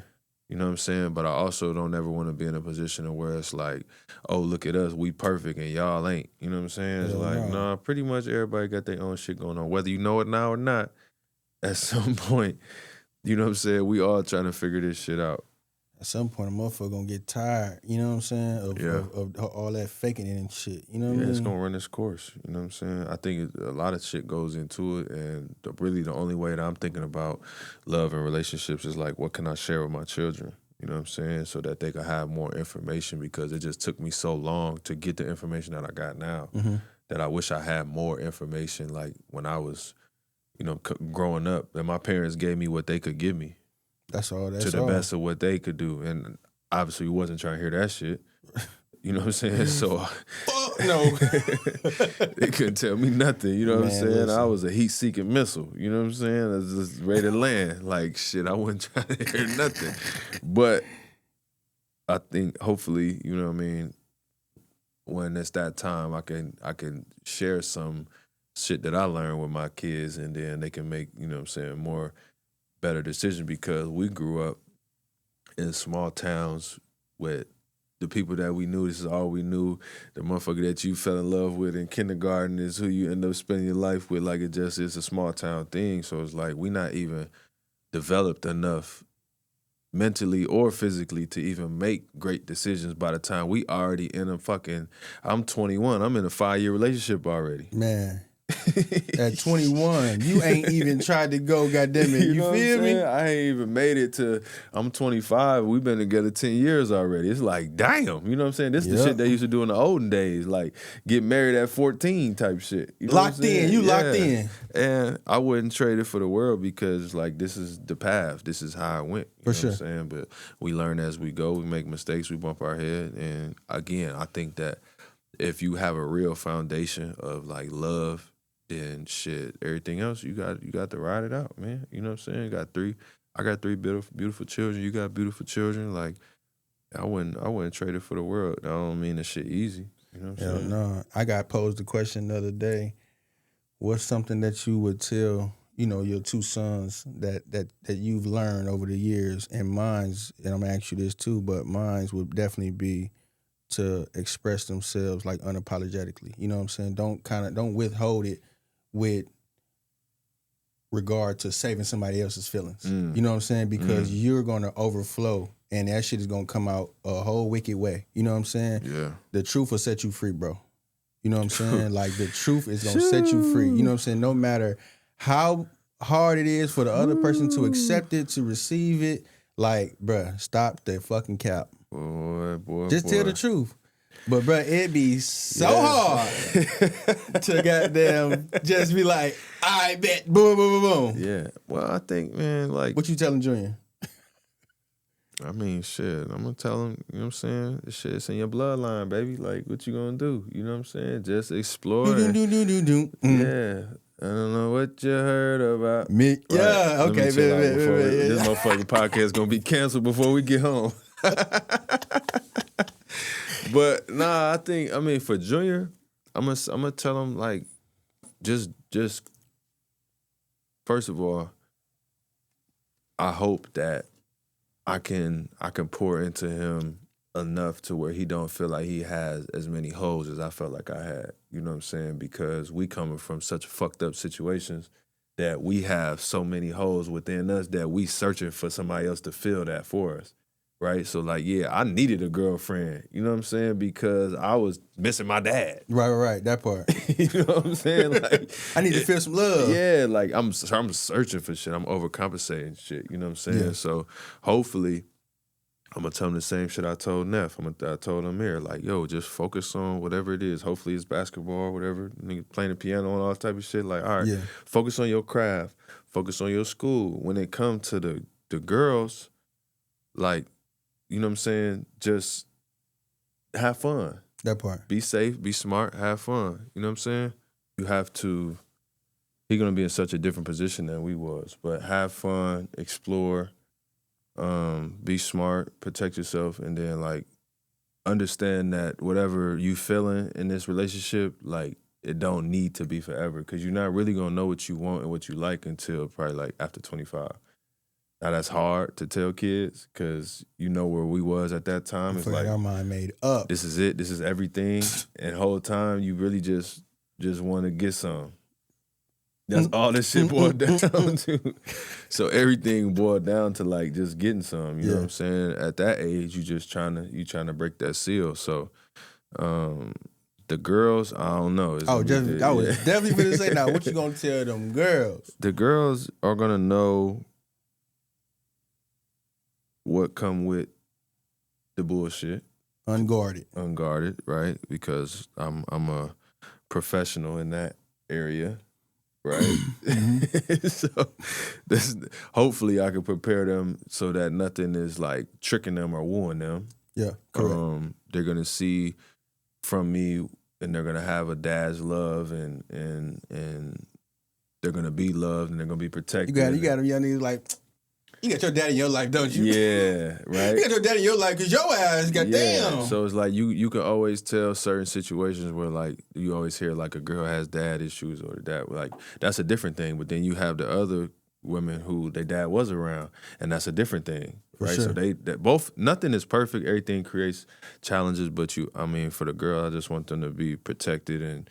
You know what I'm saying? But I also don't ever want to be in a position of where it's like, oh, look at us, we perfect and y'all ain't. You know what I'm saying? It's nah, pretty much everybody got their own shit going on. Whether you know it now or not, at some point, you know what I'm saying, we all trying to figure this shit out. At some point, a motherfucker gonna get tired, you know what I'm saying, of all that faking it and shit. You know what I mean? It's gonna run its course. You know what I'm saying? I think a lot of shit goes into it, and really the only way that I'm thinking about love and relationships is like, what can I share with my children? You know what I'm saying? So that they can have more information, because it just took me so long to get the information that I got now that I wish I had more information like when I was, you know, growing up, and my parents gave me what they could give me. That's all. To the best of what they could do. And obviously we wasn't trying to hear that shit. You know what I'm saying? So fuck no. They couldn't tell me nothing. You know what I'm saying? Listen. I was a heat-seeking missile. You know what I'm saying? I was just ready to land. Like, shit, I wasn't trying to hear nothing. But I think hopefully, you know what I mean, when it's that time, I can share some shit that I learned with my kids, and then they can make, you know what I'm saying, more better decisions, because we grew up in small towns with the people that we knew. This is all we knew. The motherfucker that you fell in love with in kindergarten is who you end up spending your life with. Like, it just is a small town thing. So it's like we not even developed enough mentally or physically to even make great decisions by the time we already in a fucking, I'm 21. I'm in a 5-year relationship already. Man. At 21, you ain't even tried to go, goddamn it. You feel me? I ain't even made it to, I'm 25. We've been together 10 years already. It's like, damn, you know what I'm saying? This is the shit they used to do in the olden days, like get married at 14 type shit. You know locked in, you locked in. And I wouldn't trade it for the world, because like this is the path. This is how it went. You know what I'm saying? But we learn as we go. We make mistakes. We bump our head. And again, I think that if you have a real foundation of like love, then shit, everything else you got to ride it out, man. You know what I'm saying? I got three beautiful children. You got beautiful children. Like, I wouldn't trade it for the world. I don't mean the shit easy. You know what I'm saying? No. I got posed the question the other day. What's something that you would tell, you know, your two sons that you've learned over the years? And mine's, and I'm gonna ask you this too, but mine's would definitely be to express themselves like unapologetically. You know what I'm saying? Don't withhold it with regard to saving somebody else's feelings. You know what I'm saying? Because you're going to overflow, and that shit is going to come out a whole wicked way. You know what I'm saying? Yeah. The truth will set you free, bro. You know what I'm saying? Like, the truth is going to set you free. You know what I'm saying? No matter how hard it is for the other person to accept it, to receive it, like, bruh, stop the fucking cap. Boy. Just tell the truth. But bro, it'd be so hard to goddamn just be like, I bet, boom, boom, boom, boom. Yeah. Well, I think, man, like, what you telling Junior? I mean, shit, I'm gonna tell him, you know what I'm saying? This shit's in your bloodline, baby. Like, what you gonna do? You know what I'm saying? Just explore. Yeah. I don't know what you heard about Me. Right. Yeah, okay, baby. This motherfucking podcast gonna be canceled before we get home. But nah, I mean, for Junior, I'm gonna tell him, like, just first of all, I hope that I can pour into him enough to where he don't feel like he has as many holes as I felt like I had. You know what I'm saying? Because we coming from such fucked up situations that we have so many holes within us that we searching for somebody else to fill that for us. Right? So, like, yeah, I needed a girlfriend, you know what I'm saying? Because I was missing my dad. Right, that part. You know what I'm saying? Like, I need to feel some love. Yeah, like, I'm searching for shit. I'm overcompensating shit, you know what I'm saying? Yeah. So, hopefully, I'm going to tell him the same shit I told Neff. I told him here, like, yo, just focus on whatever it is. Hopefully, it's basketball, whatever. Nigga playing the piano and all that type of shit. Like, all right, focus on your craft. Focus on your school. When it comes to the girls, like, you know what I'm saying? Just have fun. That part. Be safe, be smart, have fun. You know what I'm saying? You have to, he's going to be in such a different position than we was. But have fun, explore, be smart, protect yourself, and then, like, understand that whatever you feeling in this relationship, like, it don't need to be forever, because you're not really going to know what you want and what you like until probably, like, after 25. Now, that's hard to tell kids, because you know where we was at that time. It's like, our mind made up. This is it. This is everything. And the whole time, you really just want to get some. That's all this shit boiled down to. So everything boiled down to, like, just getting some. You know what I'm saying? At that age, you trying to break that seal. So the girls, I don't know. I was definitely going to say, now, what you going to tell them girls? The girls are going to know what come with the bullshit. Unguarded, right? Because I'm a professional in that area, right? So hopefully I can prepare them so that nothing is, like, tricking them or wooing them. Yeah, correct. They're gonna see from me, and they're gonna have a dad's love, and they're gonna be loved, and they're gonna be protected. You got them young niggas like, You got your daddy in your life, don't you? Yeah, right. You got your daddy in your life because your ass, goddamn. So it's like you can always tell certain situations where like you always hear like a girl has dad issues or that like that's a different thing. But then you have the other women who their dad was around, and that's a different thing, right? Sure. So they both nothing is perfect. Everything creates challenges, but for the girl, I just want them to be protected and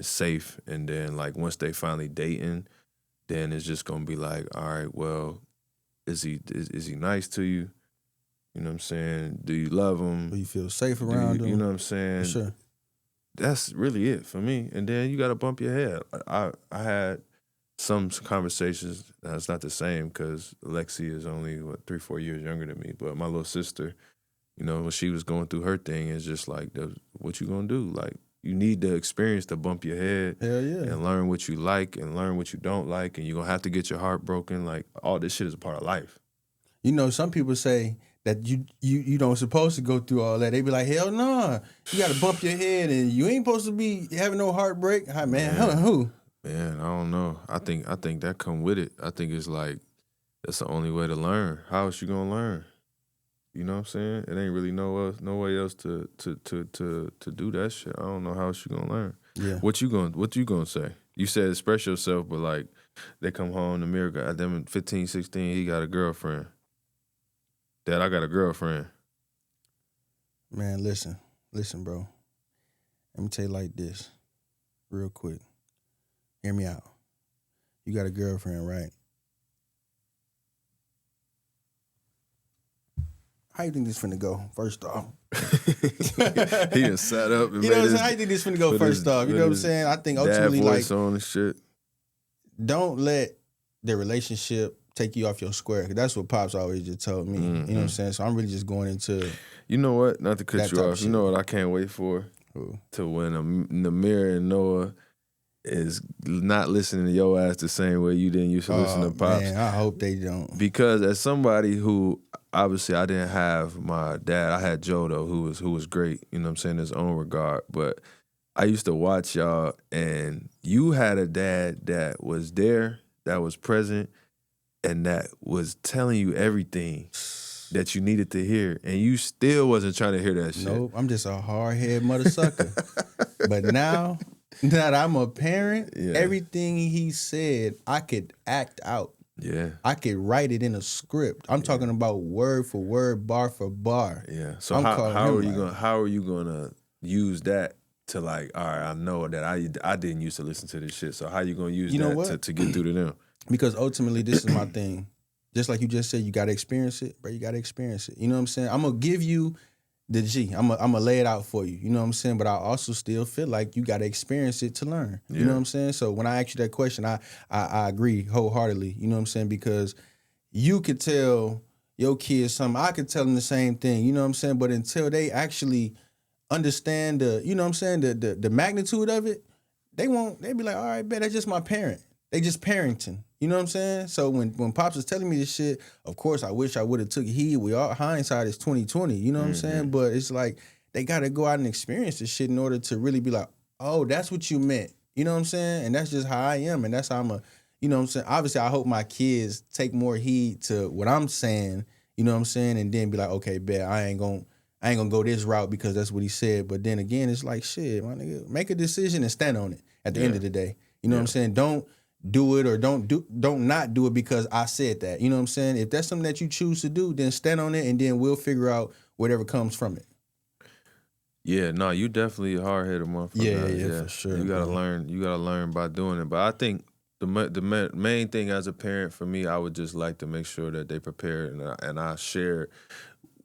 safe. And then like once they finally dating, then it's just gonna be like, all right, well, is he nice to you? You know what I'm saying? Do you love him? Do you feel safe around him? You know what I'm saying? For sure. That's really it for me. And then you got to bump your head. I had some conversations. It's not the same because Alexi is only 3-4 years younger than me. But my little sister, you know, when she was going through her thing, it's just like, what you gonna do? Like, you need the experience to bump your head. Hell yeah. And learn what you like and learn what you don't like. And you're gonna have to get your heart broken. Like, all this shit is a part of life. You know, some people say that you don't supposed to go through all that. They be like, hell no. Nah. You got to bump your head and you ain't supposed to be having no heartbreak. Hi, man. Who? Man, I don't know. I think that come with it. I think it's like that's the only way to learn. How else you gonna learn? You know what I'm saying? It ain't really no way else to do that shit. I don't know how else you gonna learn. Yeah. What you gonna say? You said express yourself, but like they come home, the mirror got them at 15, 16, he got a girlfriend. Dad, I got a girlfriend. Man, listen, bro. Let me tell you like this, real quick. Hear me out. You got a girlfriend, right? How you think this finna go, first off? He done sat up and you know what I'm saying? How you think this finna go, first off? You know what I'm saying? I think ultimately, dad voice like, on and shit. Don't let the relationship take you off your square. Cause that's what Pops always just told me. Mm-hmm. You know what I'm saying? So I'm really just going into. You know what? Not to cut you off. You know what I can't wait for? Ooh. To when Namir and Noah is not listening to your ass the same way you didn't used to listen to Pops. Man, I hope they don't. Because as somebody who obviously I didn't have my dad, I had Joe though, who was great. You know what I'm saying? In his own regard, but I used to watch y'all, and you had a dad that was there, that was present, and that was telling you everything that you needed to hear, and you still wasn't trying to hear that shit. Nope, I'm just a hard-headed mother sucker. But now that I'm a parent, everything he said, I could act out. Yeah. I could write it in a script. I'm talking about word for word, bar for bar. Yeah. So how are you gonna use that to like, all right, I know that I didn't used to listen to this shit. So how you gonna use that to get through to them? Because ultimately, this is my thing. Just like you just said, you got to experience it, bro. You got to experience it. You know what I'm saying? I'm going to give you the G. I'm going to lay it out for you. You know what I'm saying? But I also still feel like you got to experience it to learn. Yeah. You know what I'm saying? So when I ask you that question, I agree wholeheartedly. You know what I'm saying? Because you could tell your kids something. I could tell them the same thing. You know what I'm saying? But until they actually understand you know what I'm saying, the magnitude of it, they be like, all right, bet that's just my parent. They just parenting. You know what I'm saying? So when Pops was telling me this shit, of course I wish I would have took heed. Hindsight is 20/20. You know what I'm saying? But it's like they gotta go out and experience this shit in order to really be like, oh, that's what you meant. You know what I'm saying? And that's just how I am, and that's how you know what I'm saying? Obviously, I hope my kids take more heed to what I'm saying. You know what I'm saying? And then be like, okay, bet I ain't gonna go this route because that's what he said. But then again, it's like, shit, my nigga, make a decision and stand on it at the end of the day. You know what I'm saying? Don't do it or don't not do it because I said that. You know what I'm saying? If that's something that you choose to do, then stand on it and then we'll figure out whatever comes from it. Yeah, no, you definitely a hard-headed motherfucker. Yeah, for sure. You gotta learn by doing it. But I think the main thing as a parent for me, I would just like to make sure that they prepare and I share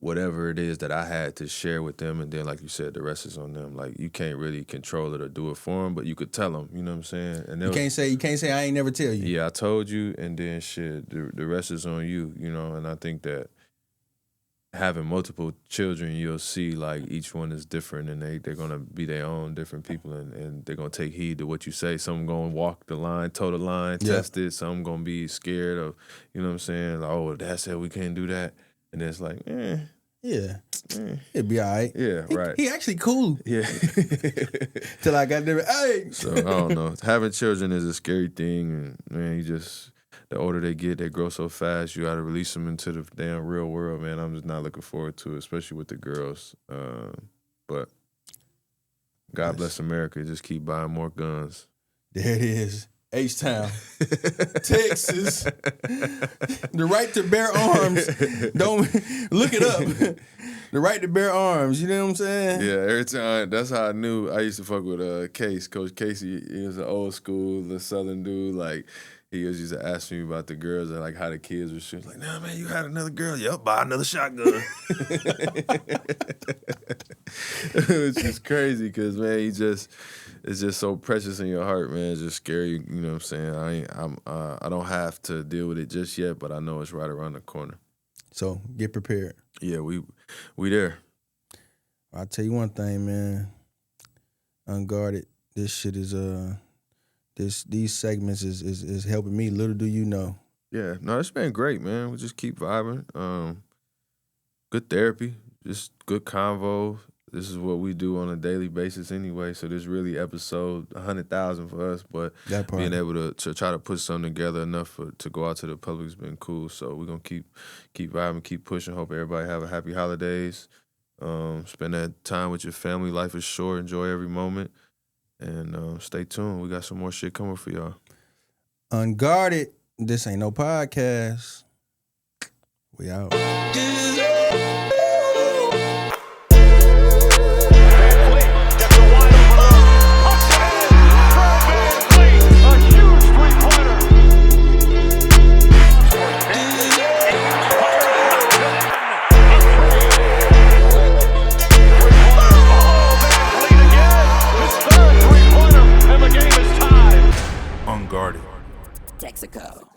whatever it is that I had to share with them, and then like you said, the rest is on them. Like you can't really control it or do it for them, but you could tell them. You know what I'm saying? And you can't say I ain't never tell you. Yeah, I told you, and then shit, the rest is on you. You know, and I think that having multiple children, you'll see like each one is different, and they're gonna be their own different people, and they're gonna take heed to what you say. Some gonna walk the line, toe the line, test it. Some gonna be scared of, you know what I'm saying? Like, oh, Dad said we can't do that. And it's like, it'd be all right. Yeah, right. He actually cool. Yeah. Till I got there. Hey. So I don't know. Having children is a scary thing, and man, the older they get, they grow so fast. You got to release them into the damn real world, man. I'm just not looking forward to it, especially with the girls. But God bless America. Just keep buying more guns. There it is. H-Town, Texas. The right to bear arms. Don't look it up. The right to bear arms. You know what I'm saying? Yeah, every time. That's how I knew. I used to fuck with Case. Coach Casey, he was an old school, the Southern dude. Like, he used to ask me about the girls and like how the kids were shooting. Like, nah, man, you had another girl. Yep, buy another shotgun. It's just crazy because, man, it's just so precious in your heart, man. It's just scary. You know what I'm saying? I don't have to deal with it just yet, but I know it's right around the corner. So get prepared. Yeah, we there. I'll tell you one thing, man. Unguarded. This shit is these segments is helping me. Little do you know. Yeah, no, it's been great, man. We just keep vibing. Good therapy, just good convo. This is what we do on a daily basis anyway. So this really episode 100,000 for us, but being able to try to put something together enough to go out to the public has been cool. So we're gonna keep vibing, keep pushing. Hope everybody have a happy holidays. Spend that time with your family. Life is short. Enjoy every moment. And stay tuned. We got some more shit coming for y'all. Unguarded. This ain't no podcast. We out. Unguarded. Texaco.